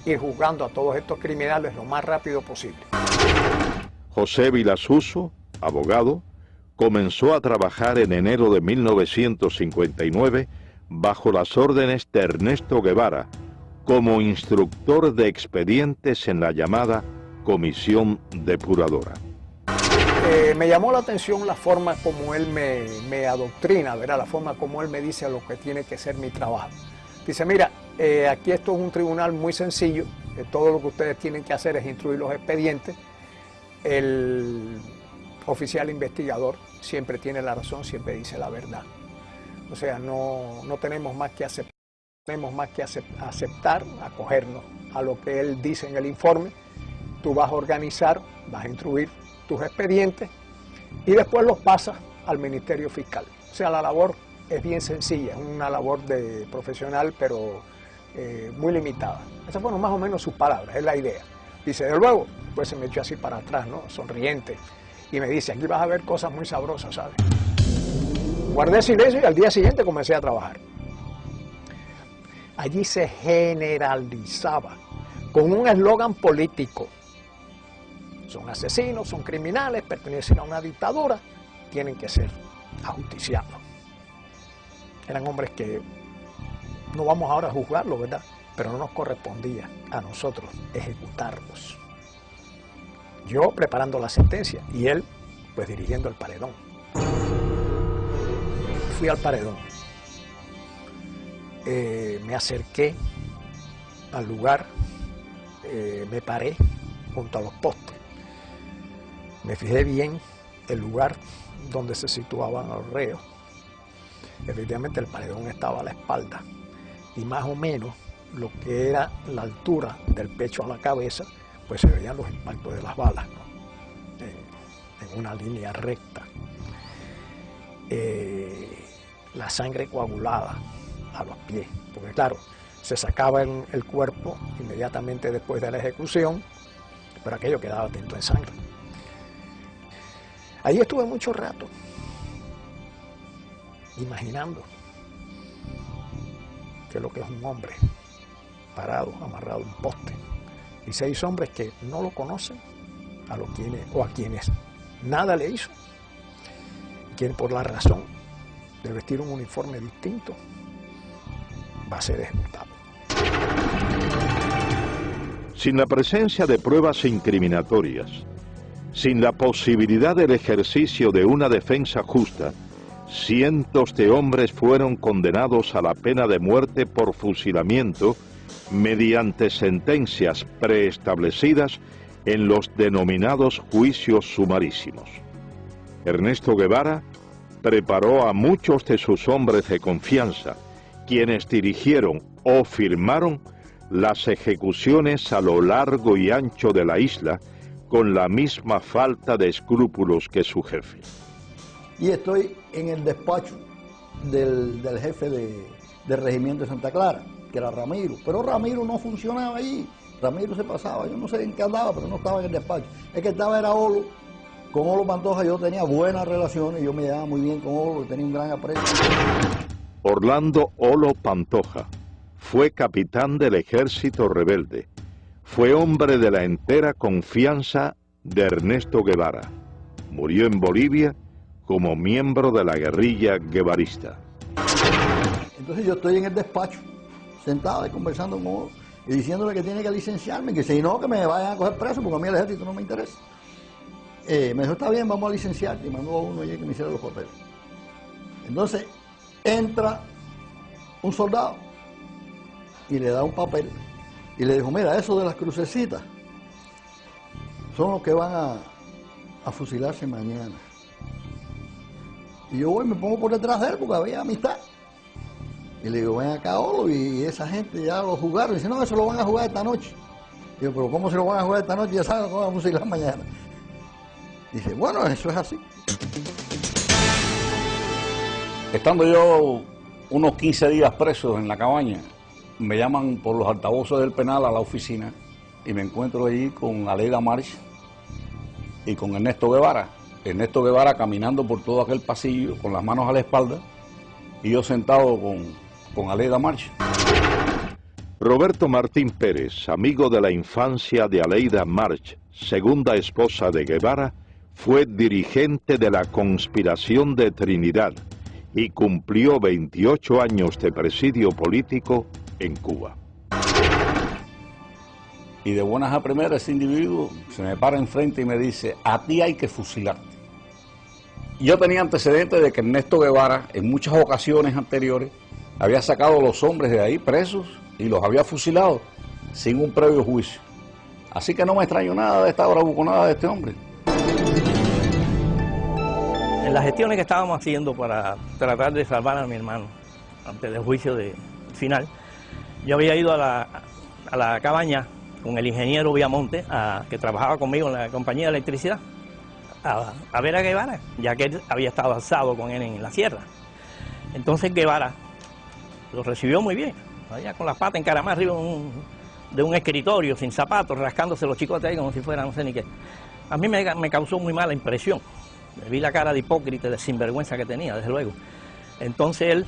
ir juzgando a todos estos criminales lo más rápido posible. José Vilasuso, abogado, comenzó a trabajar en enero de 1959 bajo las órdenes de Ernesto Guevara como instructor de expedientes en la llamada Comisión Depuradora. Me llamó la atención la forma como él me adoctrina, ¿verdad? La forma como él me dice lo que tiene que ser mi trabajo. Dice, mira, aquí esto es un tribunal muy sencillo, todo lo que ustedes tienen que hacer es instruir los expedientes. El oficial investigador siempre tiene la razón, siempre dice la verdad. O sea, no tenemos más que aceptar, acogernos a lo que él dice en el informe. Tú vas a organizar, vas a instruir tus expedientes y después los pasas al Ministerio Fiscal. O sea, la labor es bien sencilla, es una labor de profesional, pero muy limitada. Esas fueron más o menos sus palabras, es la idea. Dice, de luego, pues se me echó así para atrás, ¿no? Sonriente, y me dice, aquí vas a ver cosas muy sabrosas, ¿sabes? Guardé silencio y al día siguiente comencé a trabajar. Allí se generalizaba con un eslogan político. Son asesinos, son criminales, pertenecen a una dictadura, tienen que ser ajusticiados. Eran hombres que no vamos ahora a juzgarlos, ¿verdad? Pero no nos correspondía a nosotros ejecutarlos. Yo preparando la sentencia y él pues dirigiendo el paredón. Fui al paredón. Me acerqué al lugar, me paré junto a los postes. Me fijé bien el lugar donde se situaban los reos. Efectivamente el paredón estaba a la espalda y más o menos lo que era la altura del pecho a la cabeza, pues se veían los impactos de las balas, ¿no? En una línea recta. La sangre coagulada a los pies, porque claro, se sacaba el cuerpo inmediatamente después de la ejecución, pero aquello quedaba tinto en sangre. Allí estuve mucho rato, imaginando qué es lo que es un hombre parado, amarrado a un poste, y 6 hombres que no lo conocen, a quienes nada le hizo, quien por la razón de vestir un uniforme distinto va a ser ejecutado. Sin la presencia de pruebas incriminatorias, sin la posibilidad del ejercicio de una defensa justa, cientos de hombres fueron condenados a la pena de muerte por fusilamiento mediante sentencias preestablecidas en los denominados juicios sumarísimos. Ernesto Guevara preparó a muchos de sus hombres de confianza, quienes dirigieron o firmaron las ejecuciones a lo largo y ancho de la isla, con la misma falta de escrúpulos que su jefe. Y estoy en el despacho del jefe del regimiento de Santa Clara, que era Ramiro. Pero Ramiro no funcionaba allí. Ramiro se pasaba, yo no sé en qué andaba, pero no estaba en el despacho. El que estaba era Olo. Con Olo Pantoja yo tenía buenas relaciones, yo me llevaba muy bien con Olo, tenía un gran aprecio. Orlando Olo Pantoja fue capitán del ejército rebelde. Fue hombre de la entera confianza de Ernesto Guevara. Murió en Bolivia como miembro de la guerrilla guevarista. Entonces yo estoy en el despacho, sentado y conversando con Olo, y diciéndole que tiene que licenciarme, que si no, que me vayan a coger preso, porque a mí el ejército no me interesa. Me dijo, está bien, vamos a licenciarte, y mandó a uno allí que me hiciera los papeles. Entonces entra un soldado y le da un papel y le dijo, mira, eso de las crucecitas son los que van a fusilarse mañana. Y yo voy, me pongo por detrás de él porque había amistad. Y le digo, ven acá, Olo, y esa gente ya lo jugaron. Y dice, no, eso lo van a jugar esta noche. Y yo, pero ¿cómo se lo van a jugar esta noche? Ya saben que van a fusilar mañana. Dice, bueno, eso es así. Estando yo unos 15 días preso en la cabaña, me llaman por los altavoces del penal a la oficina y me encuentro allí con Aleida March y con Ernesto Guevara. Ernesto Guevara caminando por todo aquel pasillo con las manos a la espalda y yo sentado con Aleida March. Roberto Martín Pérez, amigo de la infancia de Aleida March, segunda esposa de Guevara, fue dirigente de la conspiración de Trinidad y cumplió 28 años de presidio político en Cuba. Y de buenas a primeras ese individuo se me para enfrente y me dice: a ti hay que fusilarte. Yo tenía antecedentes de que Ernesto Guevara en muchas ocasiones anteriores había sacado a los hombres de ahí presos y los había fusilado sin un previo juicio. Así que no me extraño nada de esta bravuconada de este hombre. En las gestiones que estábamos haciendo para tratar de salvar a mi hermano antes del juicio final, yo había ido a la cabaña con el ingeniero Viamonte, que trabajaba conmigo en la compañía de electricidad, a ver a Guevara, ya que él había estado alzado con él en la sierra. Entonces Guevara lo recibió muy bien, allá con las patas encaramadas arriba de un escritorio, sin zapatos, rascándose los chicotes ahí como si fuera no sé ni qué. A mí me causó muy mala impresión. Vi la cara de hipócrita, de sinvergüenza que tenía, desde luego. Entonces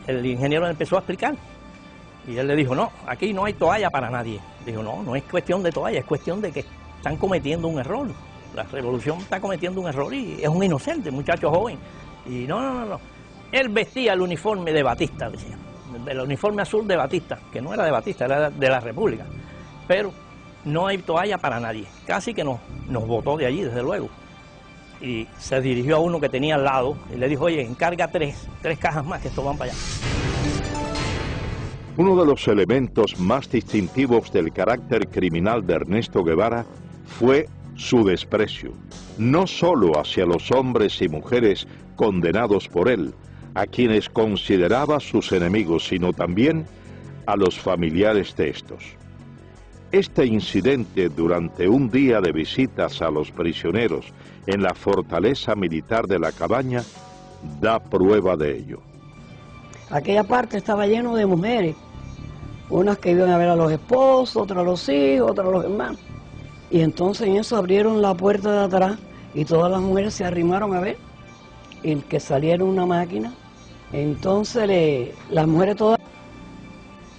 el ingeniero empezó a explicar. Y él le dijo: no, aquí no hay toalla para nadie. Dijo: no es cuestión de toalla, es cuestión de que están cometiendo un error. La revolución está cometiendo un error y es un inocente, muchacho joven. Y no. Él vestía el uniforme de Batista, decía. El uniforme azul de Batista, que no era de Batista, era de la República. Pero no hay toalla para nadie. Casi que nos botó de allí, desde luego. Y se dirigió a uno que tenía al lado y le dijo: oye, encarga tres cajas más, que estos van para allá. Uno de los elementos más distintivos del carácter criminal de Ernesto Guevara fue su desprecio, no solo hacia los hombres y mujeres condenados por él, a quienes consideraba sus enemigos, sino también a los familiares de estos. Este incidente durante un día de visitas a los prisioneros en la fortaleza militar de la Cabaña da prueba de ello. Aquella parte estaba lleno de mujeres, unas que iban a ver a los esposos, otras a los hijos, otras a los hermanos. Y entonces en eso abrieron la puerta de atrás y todas las mujeres se arrimaron a ver y que saliera una máquina. Entonces las mujeres todas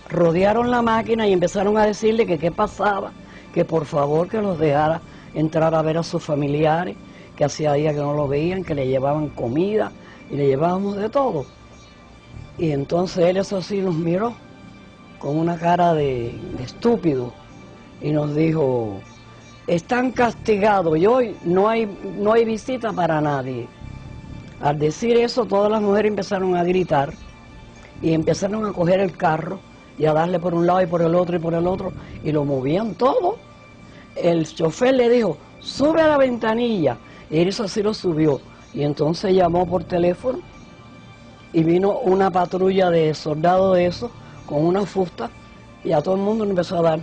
rodearon la máquina y empezaron a decirle que qué pasaba, que por favor que los dejara entrar a ver a sus familiares, que hacía días que no lo veían, que le llevaban comida y le llevábamos de todo. Y entonces él eso sí nos miró con una cara de estúpido y nos dijo: están castigados y hoy no hay visita para nadie. Al decir eso, todas las mujeres empezaron a gritar y empezaron a coger el carro y a darle por un lado y por el otro y lo movían todo. El chofer le dijo: sube a la ventanilla, y eso así lo subió. Y entonces llamó por teléfono y vino una patrulla de soldados de eso con una fusta y a todo el mundo le empezó a dar.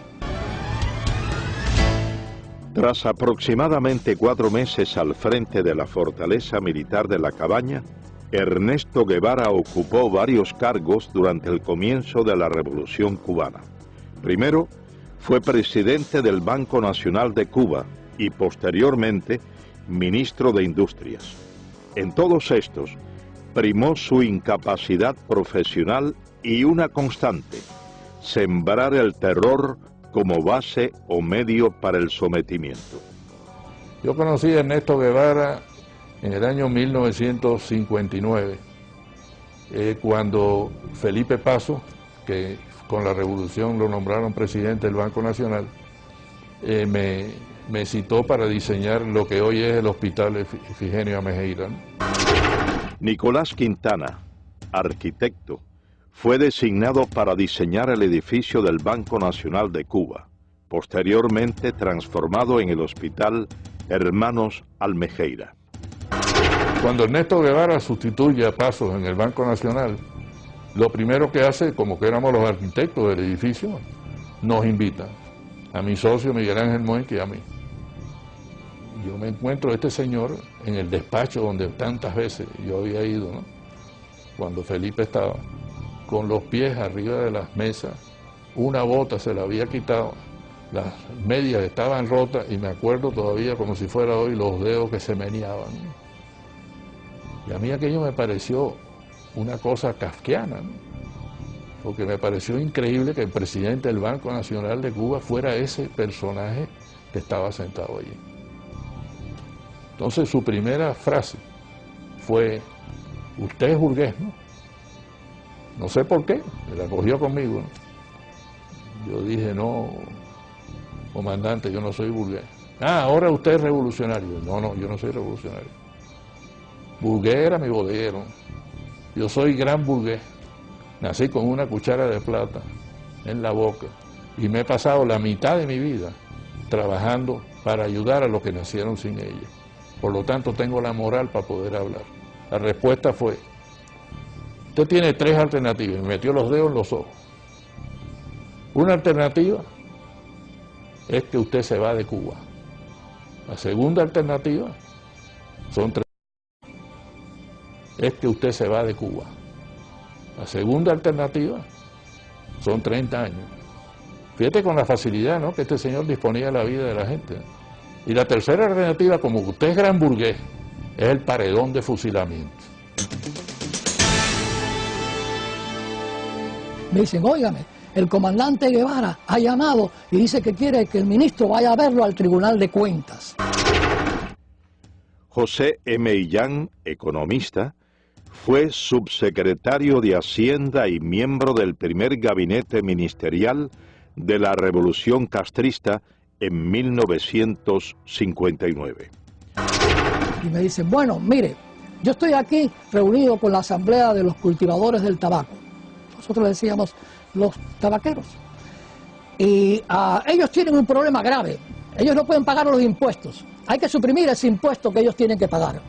Tras aproximadamente 4 meses al frente de la fortaleza militar de la Cabaña, Ernesto Guevara ocupó varios cargos durante el comienzo de la Revolución Cubana. Primero, fue presidente del Banco Nacional de Cuba y posteriormente ministro de Industrias. En todos estos, primó su incapacidad profesional y una constante: sembrar el terror como base o medio para el sometimiento. Yo conocí a Ernesto Guevara en el año 1959, cuando Felipe Paso, que con la revolución lo nombraron presidente del Banco Nacional, me citó para diseñar lo que hoy es el Hospital Efigenia Amejeira, ¿no? Nicolás Quintana, arquitecto, fue designado para diseñar el edificio del Banco Nacional de Cuba, posteriormente transformado en el Hospital Hermanos Almejeira. Cuando Ernesto Guevara sustituye a Pasos en el Banco Nacional, lo primero que hace, como que éramos los arquitectos del edificio, nos invita a mi socio Miguel Ángel Moenque y a mí. Yo me encuentro a este señor en el despacho donde tantas veces yo había ido, ¿no? Cuando Felipe estaba, con los pies arriba de las mesas, una bota se la había quitado, las medias estaban rotas y me acuerdo todavía como si fuera hoy los dedos que se meneaban. Y a mí aquello me pareció una cosa kafkiana, ¿no? porque me pareció increíble que el presidente del Banco Nacional de Cuba fuera ese personaje que estaba sentado allí. Entonces su primera frase fue: usted es burgués, ¿no? No sé por qué, me la cogió conmigo, ¿no? Yo dije: no, comandante, yo no soy burgués. Ah, ahora usted es revolucionario. No, yo no soy revolucionario. Burgués era mi bodeguero. Yo soy gran burgués. Nací con una cuchara de plata en la boca y me he pasado la mitad de mi vida trabajando para ayudar a los que nacieron sin ella. Por lo tanto, tengo la moral para poder hablar. La respuesta fue: usted tiene 3 alternativas. Me metió los dedos en los ojos. Una alternativa es que usted se va de Cuba. La segunda alternativa son 3. Es que usted se va de Cuba. La segunda alternativa son 30 años. Fíjate con la facilidad, ¿no?, que este señor disponía de la vida de la gente. Y la tercera alternativa, como usted es gran burgués, es el paredón de fusilamiento. Me dicen: óigame, el comandante Guevara ha llamado y dice que quiere que el ministro vaya a verlo al Tribunal de Cuentas. José M. Illán, economista, fue subsecretario de Hacienda y miembro del primer gabinete ministerial de la Revolución Castrista en 1959. Y me dicen: bueno, mire, yo estoy aquí reunido con la Asamblea de los Cultivadores del Tabaco. Nosotros le decíamos los tabaqueros. Y ellos tienen un problema grave. Ellos no pueden pagar los impuestos. Hay que suprimir ese impuesto que ellos tienen que pagar.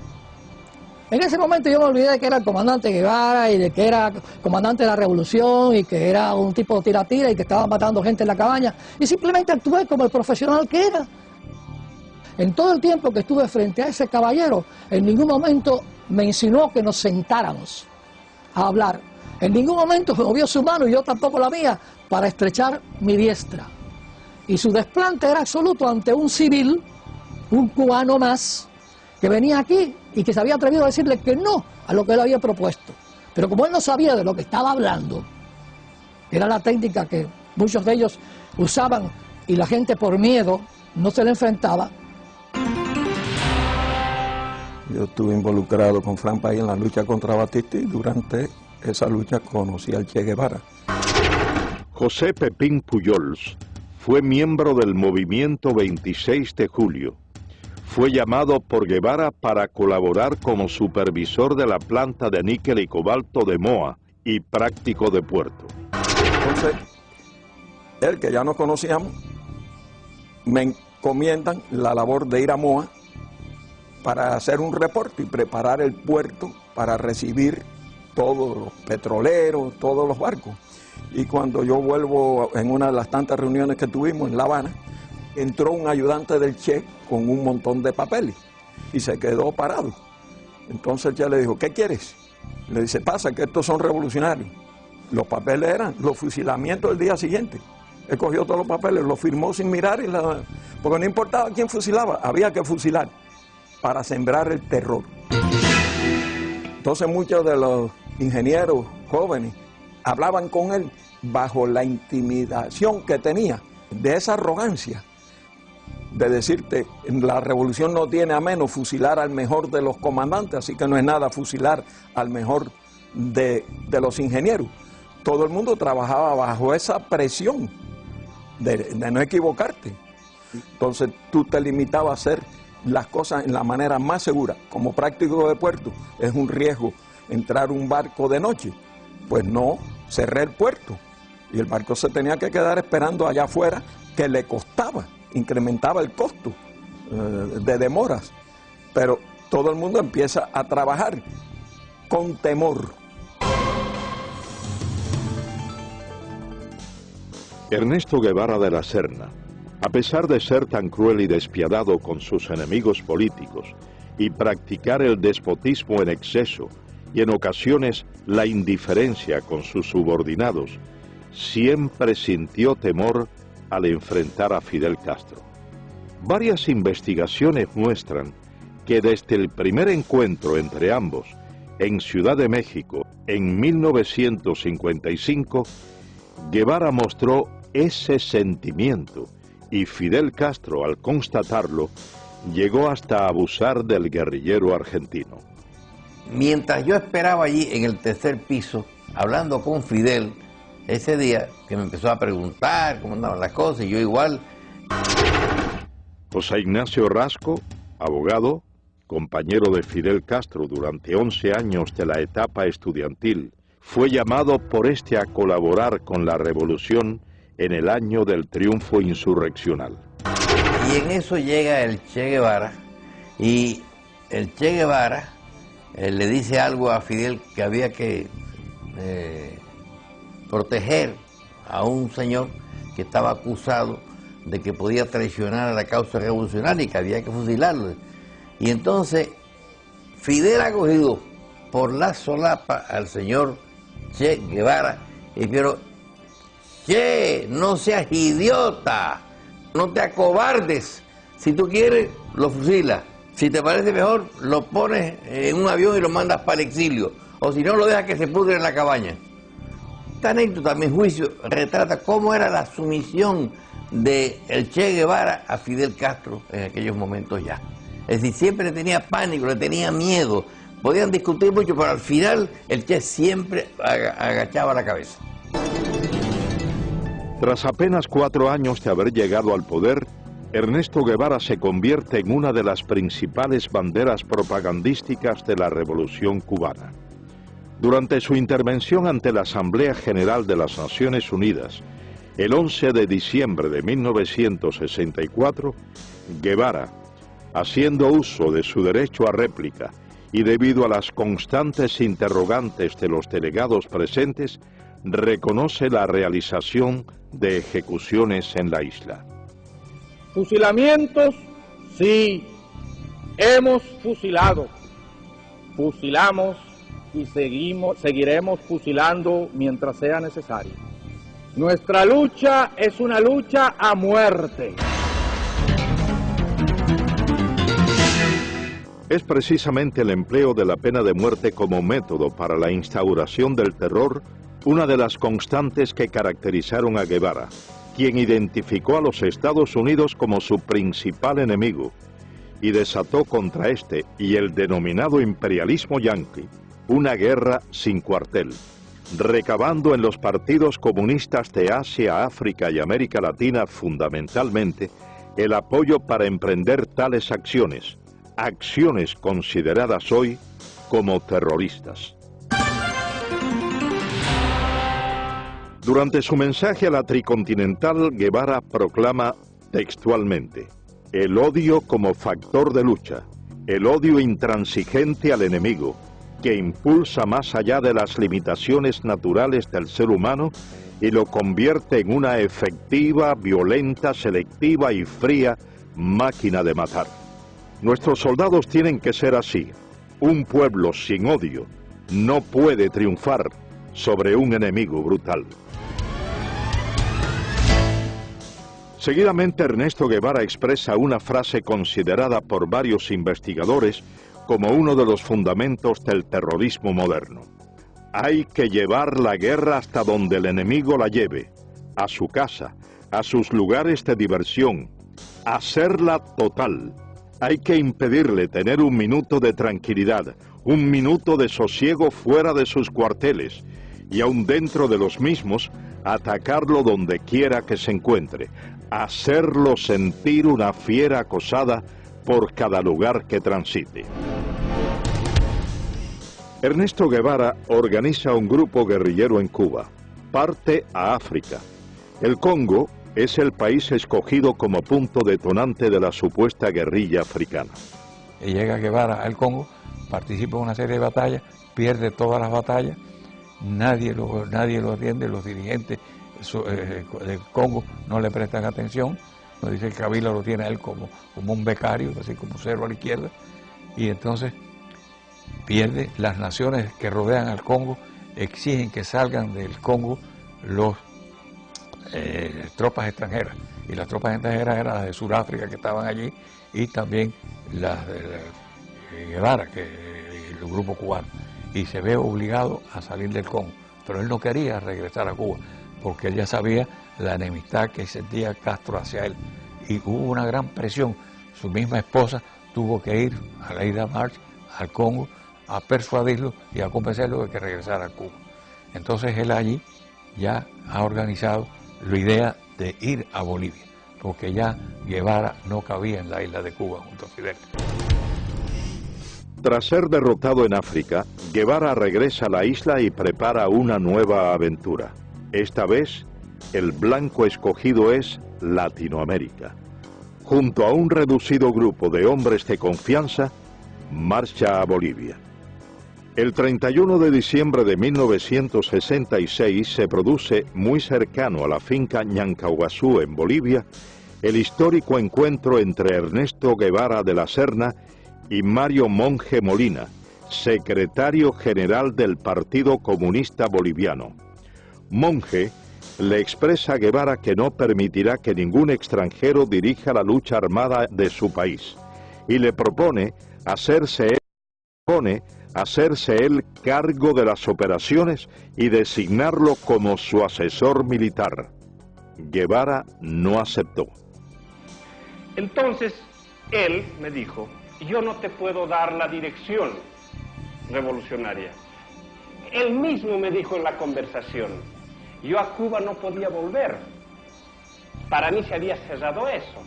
En ese momento yo me olvidé de que era el comandante Guevara y de que era comandante de la revolución y que era un tipo de tira-tira y que estaba matando gente en la cabaña, y simplemente actué como el profesional que era. En todo el tiempo que estuve frente a ese caballero, en ningún momento me insinuó que nos sentáramos a hablar. En ningún momento movió su mano, y yo tampoco la mía, para estrechar mi diestra. Y su desplante era absoluto ante un civil, un cubano más, que venía aquí y que se había atrevido a decirle que no a lo que él había propuesto. Pero como él no sabía de lo que estaba hablando, era la técnica que muchos de ellos usaban y la gente por miedo no se le enfrentaba. Yo estuve involucrado con Fran País en la lucha contra Batista y durante esa lucha conocí al Che Guevara. José Pepín Pujols fue miembro del movimiento 26 de julio. Fue llamado por Guevara para colaborar como supervisor de la planta de níquel y cobalto de Moa y práctico de puerto. Entonces, él, que ya nos conocíamos, me encomiendan la labor de ir a Moa para hacer un reporte y preparar el puerto para recibir todos los petroleros, todos los barcos. Y cuando yo vuelvo en una de las tantas reuniones que tuvimos en La Habana, entró un ayudante del Che con un montón de papeles y se quedó parado. Entonces el Che le dijo: ¿qué quieres? Le dice: pasa que estos son revolucionarios. Los papeles eran los fusilamientos del día siguiente. Él cogió todos los papeles, los firmó sin mirar, porque no importaba quién fusilaba, había que fusilar para sembrar el terror. Entonces muchos de los ingenieros jóvenes hablaban con él bajo la intimidación que tenía, de esa arrogancia, de decirte: la revolución no tiene a menos fusilar al mejor de los comandantes, así que no es nada fusilar al mejor de los ingenieros. Todo el mundo trabajaba bajo esa presión de no equivocarte. Entonces tú te limitabas a hacer las cosas en la manera más segura. Como práctico de puerto, es un riesgo entrar un barco de noche. Pues no, cerré el puerto y el barco se tenía que quedar esperando allá afuera, que le costaba, incrementaba el costo de demoras. Pero todo el mundo empieza a trabajar con temor. Ernesto Guevara de la Serna, a pesar de ser tan cruel y despiadado con sus enemigos políticos y practicar el despotismo en exceso y en ocasiones la indiferencia con sus subordinados, siempre sintió temor al enfrentar a Fidel Castro. Varias investigaciones muestran que desde el primer encuentro entre ambos en Ciudad de México, en 1955, Guevara mostró ese sentimiento y Fidel Castro, al constatarlo, llegó hasta abusar del guerrillero argentino. Mientras yo esperaba allí en el tercer piso, hablando con Fidel, ese día que me empezó a preguntar cómo andaban las cosas, y yo igual. José Ignacio Rasco, abogado, compañero de Fidel Castro durante 11 años de la etapa estudiantil, fue llamado por este a colaborar con la revolución en el año del triunfo insurreccional. Y en eso llega el Che Guevara, y el Che Guevara le dice algo a Fidel que había que proteger a un señor que estaba acusado de que podía traicionar a la causa revolucionaria y que había que fusilarlo. Y entonces Fidel ha cogido por la solapa al señor Che Guevara y pero Che, no seas idiota, no te acobardes, si tú quieres lo fusilas, si te parece mejor lo pones en un avión y lo mandas para el exilio, o si no lo dejas que se pudre en la cabaña. Esta anécdota, a mi juicio, retrata cómo era la sumisión de el Che Guevara a Fidel Castro en aquellos momentos ya. Es decir, siempre le tenía pánico, le tenía miedo. Podían discutir mucho, pero al final el Che siempre agachaba la cabeza. Tras apenas 4 años de haber llegado al poder, Ernesto Guevara se convierte en una de las principales banderas propagandísticas de la Revolución cubana. Durante su intervención ante la Asamblea General de las Naciones Unidas, el 11 de diciembre de 1964, Guevara, haciendo uso de su derecho a réplica y debido a las constantes interrogantes de los delegados presentes, reconoce la realización de ejecuciones en la isla. Fusilamientos, sí, hemos fusilado, fusilamos y seguiremos fusilando mientras sea necesario. Nuestra lucha es una lucha a muerte. Es precisamente el empleo de la pena de muerte como método para la instauración del terror una de las constantes que caracterizaron a Guevara, quien identificó a los Estados Unidos como su principal enemigo y desató contra este y el denominado imperialismo yanqui una guerra sin cuartel, recabando en los partidos comunistas de Asia, África y América Latina fundamentalmente el apoyo para emprender tales acciones, acciones consideradas hoy como terroristas. Durante su mensaje a la Tricontinental, Guevara proclama textualmente: el odio como factor de lucha, el odio intransigente al enemigo, que impulsa más allá de las limitaciones naturales del ser humano y lo convierte en una efectiva, violenta, selectiva y fría máquina de matar. Nuestros soldados tienen que ser así. Un pueblo sin odio no puede triunfar sobre un enemigo brutal. Seguidamente, Ernesto Guevara expresa una frase considerada por varios investigadores como uno de los fundamentos del terrorismo moderno. Hay que llevar la guerra hasta donde el enemigo la lleve, a su casa, a sus lugares de diversión, hacerla total. Hay que impedirle tener un minuto de tranquilidad, un minuto de sosiego fuera de sus cuarteles, y aun dentro de los mismos, atacarlo donde quiera que se encuentre, hacerlo sentir una fiera acosada por cada lugar que transite. Ernesto Guevara organiza un grupo guerrillero en Cuba, parte a África. El Congo es el país escogido como punto detonante de la supuesta guerrilla africana. Llega Guevara al Congo, participa en una serie de batallas, pierde todas las batallas, nadie lo atiende, los dirigentes del Congo no le prestan atención, nos dice que Kabila lo tiene a él como un becario, así como cero a la izquierda, y entonces pierde. Las naciones que rodean al Congo exigen que salgan del Congo los tropas extranjeras, y las tropas extranjeras eran las de Sudáfrica que estaban allí, y también las de Guevara, el grupo cubano. y se ve obligado a salir del Congo. Pero él no quería regresar a Cuba, porque él ya sabía la enemistad que sentía Castro hacia él. Y hubo una gran presión. Su misma esposa tuvo que ir a la Ida March, al Congo, a persuadirlo y a convencerlo de que regresara a Cuba. Entonces él allí ya ha organizado la idea de ir a Bolivia, porque ya Guevara no cabía en la isla de Cuba junto a Fidel. Tras ser derrotado en África, Guevara regresa a la isla y prepara una nueva aventura. Esta vez, el blanco escogido es Latinoamérica. Junto a un reducido grupo de hombres de confianza, marcha a Bolivia. El 31 de diciembre de 1966 se produce, muy cercano a la finca Ñancauazú en Bolivia, el histórico encuentro entre Ernesto Guevara de la Serna y Mario Monge Molina, secretario general del Partido Comunista Boliviano. Monge le expresa a Guevara que no permitirá que ningún extranjero dirija la lucha armada de su país y le propone hacerse él cargo de las operaciones y designarlo como su asesor militar. Guevara no aceptó. Entonces, él me dijo, yo no te puedo dar la dirección revolucionaria. Él mismo me dijo en la conversación, yo a Cuba no podía volver. Para mí se había cerrado eso.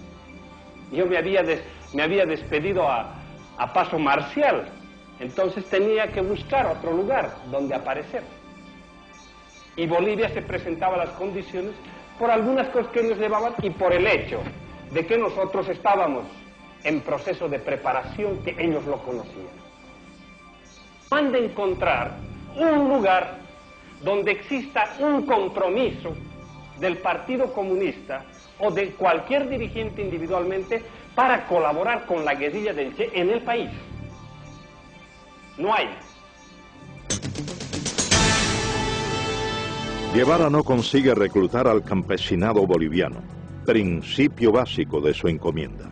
Yo me había despedido a paso marcial. Entonces tenía que buscar otro lugar donde aparecer. Y Bolivia se presentaba las condiciones por algunas cosas que ellos llevaban y por el hecho de que nosotros estábamos en proceso de preparación que ellos lo conocían. Han de encontrar un lugar donde exista un compromiso del Partido Comunista o de cualquier dirigente individualmente para colaborar con la guerrilla del Che en el país. No hay. Guevara no consigue reclutar al campesinado boliviano, principio básico de su encomienda.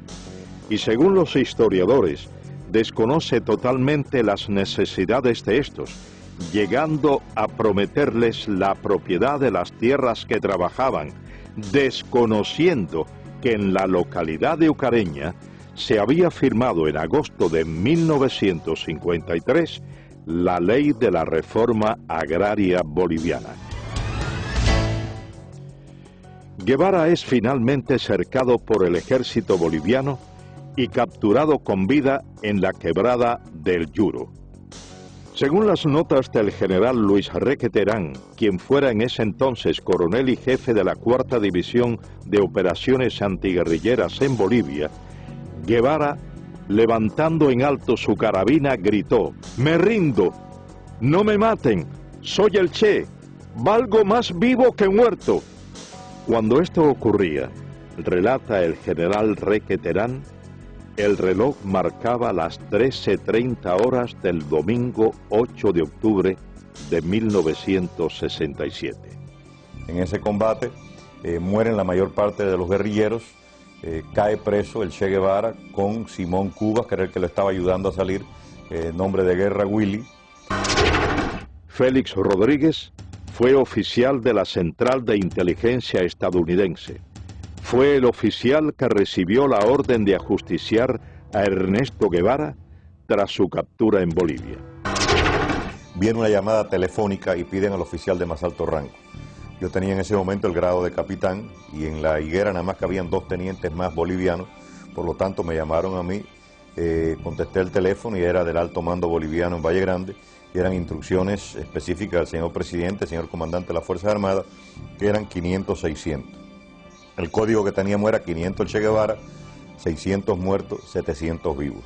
Y según los historiadores, desconoce totalmente las necesidades de estos, llegando a prometerles la propiedad de las tierras que trabajaban, desconociendo que en la localidad de Ucareña se había firmado en agosto de 1953 la ley de la reforma agraria boliviana. Guevara es finalmente cercado por el ejército boliviano y capturado con vida en la quebrada del Yuro. Según las notas del general Luis Requeterán, quien fuera en ese entonces coronel y jefe de la 4ª División de Operaciones Antiguerrilleras en Bolivia, Guevara, levantando en alto su carabina, gritó: «¡Me rindo! ¡No me maten! ¡Soy el Che! ¡Valgo más vivo que muerto!». Cuando esto ocurría, relata el general Requeterán, el reloj marcaba las 13:30 horas del domingo 8 de octubre de 1967. En ese combate mueren la mayor parte de los guerrilleros, cae preso el Che Guevara con Simón Cubas, que era el que le estaba ayudando a salir, nombre de guerra Willy. Félix Rodríguez fue oficial de la Central de Inteligencia estadounidense. Fue el oficial que recibió la orden de ajusticiar a Ernesto Guevara tras su captura en Bolivia. Viene una llamada telefónica y piden al oficial de más alto rango. Yo tenía en ese momento el grado de capitán y en la higuera nada más que habían 2 tenientes más bolivianos, por lo tanto me llamaron a mí, contesté el teléfono y era del alto mando boliviano en Valle Grande, y eran instrucciones específicas del señor presidente, señor comandante de las Fuerzas Armadas, que eran 500-600. El código que teníamos era 500 el Che Guevara, 600 muertos, 700 vivos.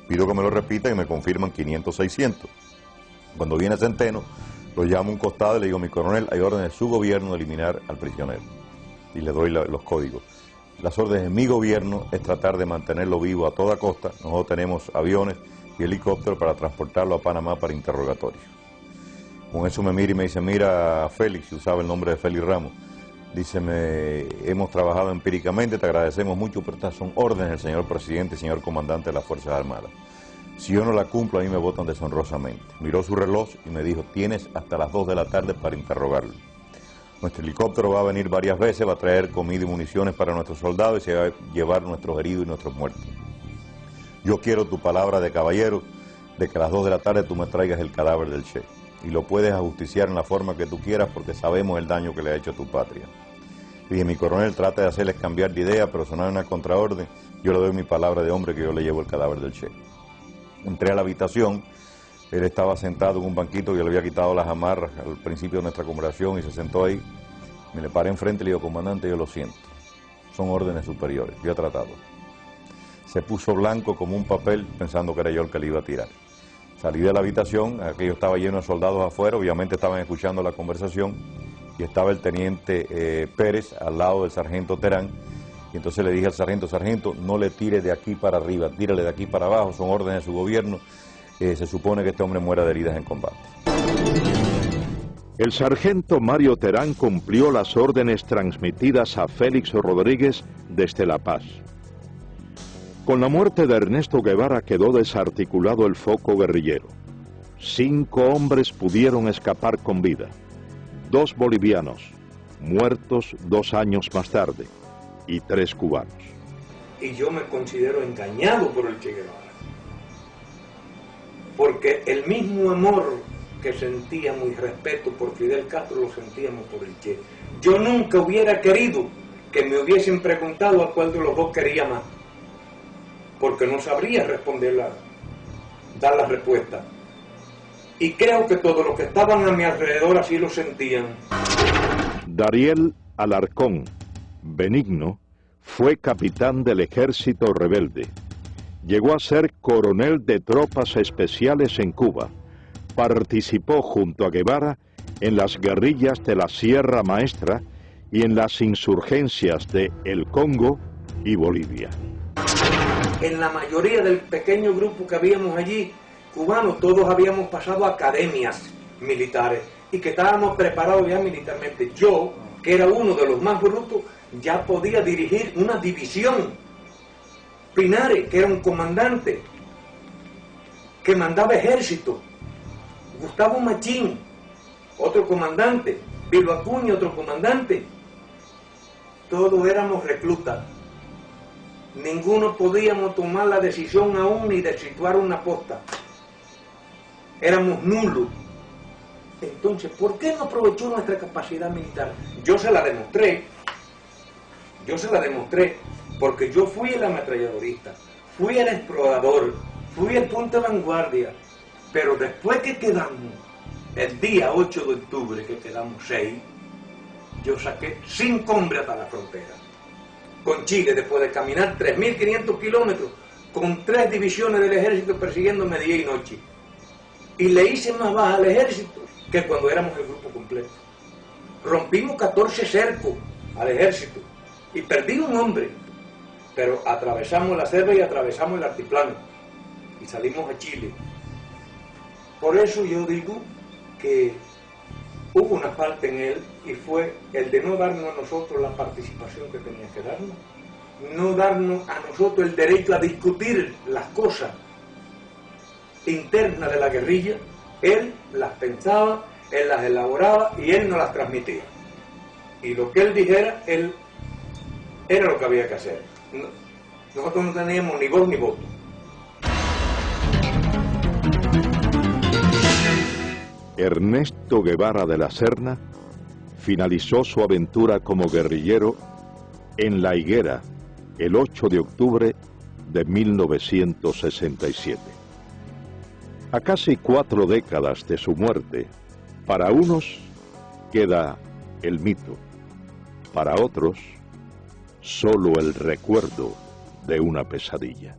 Pido que me lo repitan y me confirman 500-600. Cuando viene Centeno, lo llamo a un costado y le digo: mi coronel, hay órdenes de su gobierno de eliminar al prisionero. Y le doy los códigos. Las órdenes de mi gobierno es tratar de mantenerlo vivo a toda costa. Nosotros tenemos aviones y helicópteros para transportarlo a Panamá para interrogatorio. Con eso me mira y me dice: mira, Félix, usaba el nombre de Félix Ramos. Dice: hemos trabajado empíricamente, te agradecemos mucho, pero estas son órdenes del señor presidente y señor comandante de las Fuerzas Armadas. Si yo no la cumplo, a mí me votan deshonrosamente. Miró su reloj y me dijo, tienes hasta las 2 de la tarde para interrogarlo. Nuestro helicóptero va a venir varias veces, va a traer comida y municiones para nuestros soldados y se va a llevar nuestros heridos y nuestros muertos. Yo quiero tu palabra de caballero de que a las 2 de la tarde tú me traigas el cadáver del Che. Y lo puedes ajusticiar en la forma que tú quieras porque sabemos el daño que le ha hecho a tu patria. Y dije, mi coronel, trata de hacerles cambiar de idea, pero sonar una contraorden. Yo le doy mi palabra de hombre que yo le llevo el cadáver del Che. Entré a la habitación, él estaba sentado en un banquito, yo le había quitado las amarras al principio de nuestra conversación y se sentó ahí. Me le paré enfrente y le digo, comandante, yo lo siento, son órdenes superiores, yo he tratado. Se puso blanco como un papel pensando que era yo el que le iba a tirar. Salí de la habitación, aquello estaba lleno de soldados afuera, obviamente estaban escuchando la conversación y estaba el teniente Pérez al lado del sargento Terán. Y entonces le dije al sargento, sargento, no le tire de aquí para arriba, tírale de aquí para abajo, son órdenes de su gobierno, se supone que este hombre muera de heridas en combate. El sargento Mario Terán cumplió las órdenes transmitidas a Félix Rodríguez desde La Paz. Con la muerte de Ernesto Guevara quedó desarticulado el foco guerrillero. 5 hombres pudieron escapar con vida, 2 bolivianos, muertos 2 años más tarde, y 3 cubanos. Y yo me considero engañado por el Che Guevara, porque el mismo amor que sentíamos y respeto por Fidel Castro lo sentíamos por el Che. Yo nunca hubiera querido que me hubiesen preguntado a cuál de los dos quería más, porque no sabría dar la respuesta. Y creo que todos los que estaban a mi alrededor así lo sentían. Dariel Alarcón Benigno fue capitán del ejército rebelde. Llegó a ser coronel de tropas especiales en Cuba. Participó junto a Guevara en las guerrillas de la Sierra Maestra y en las insurgencias de El Congo y Bolivia. En la mayoría del pequeño grupo que habíamos allí, cubanos, todos habíamos pasado academias militares y que estábamos preparados ya militarmente. Yo, que era uno de los más brutos, ya podía dirigir una división. Pinares, que era un comandante, que mandaba ejército. Gustavo Machín, otro comandante. Bilbo Acuña, otro comandante. Todos éramos reclutas. Ninguno podíamos tomar la decisión aún ni de situar una posta. Éramos nulos. Entonces, ¿por qué no aprovechó nuestra capacidad militar? Yo se la demostré, porque yo fui el ametralladorista, fui el explorador, fui el punto de vanguardia, pero después que quedamos, el día 8 de octubre, que quedamos 6, yo saqué 5 hombres hasta la frontera, con Chile, después de caminar 3.500 kilómetros, con 3 divisiones del ejército persiguiéndome día y noche, y le hice más baja al ejército que cuando éramos el grupo completo. Rompimos 14 cercos al ejército y perdí un hombre, pero atravesamos la selva y atravesamos el altiplano y salimos a Chile. Por eso yo digo que hubo una falta en él y fue el de no darnos a nosotros la participación que tenía que darnos, no darnos a nosotros el derecho a discutir las cosas internas de la guerrilla. Él las pensaba, él las elaboraba y él nos las transmitía. Y lo que él dijera, él era lo que había que hacer. Nosotros no teníamos ni voz ni voto. Ernesto Guevara de la Serna finalizó su aventura como guerrillero en La Higuera el 8 de octubre de 1967. A casi 4 décadas de su muerte, para unos queda el mito, para otros solo el recuerdo de una pesadilla.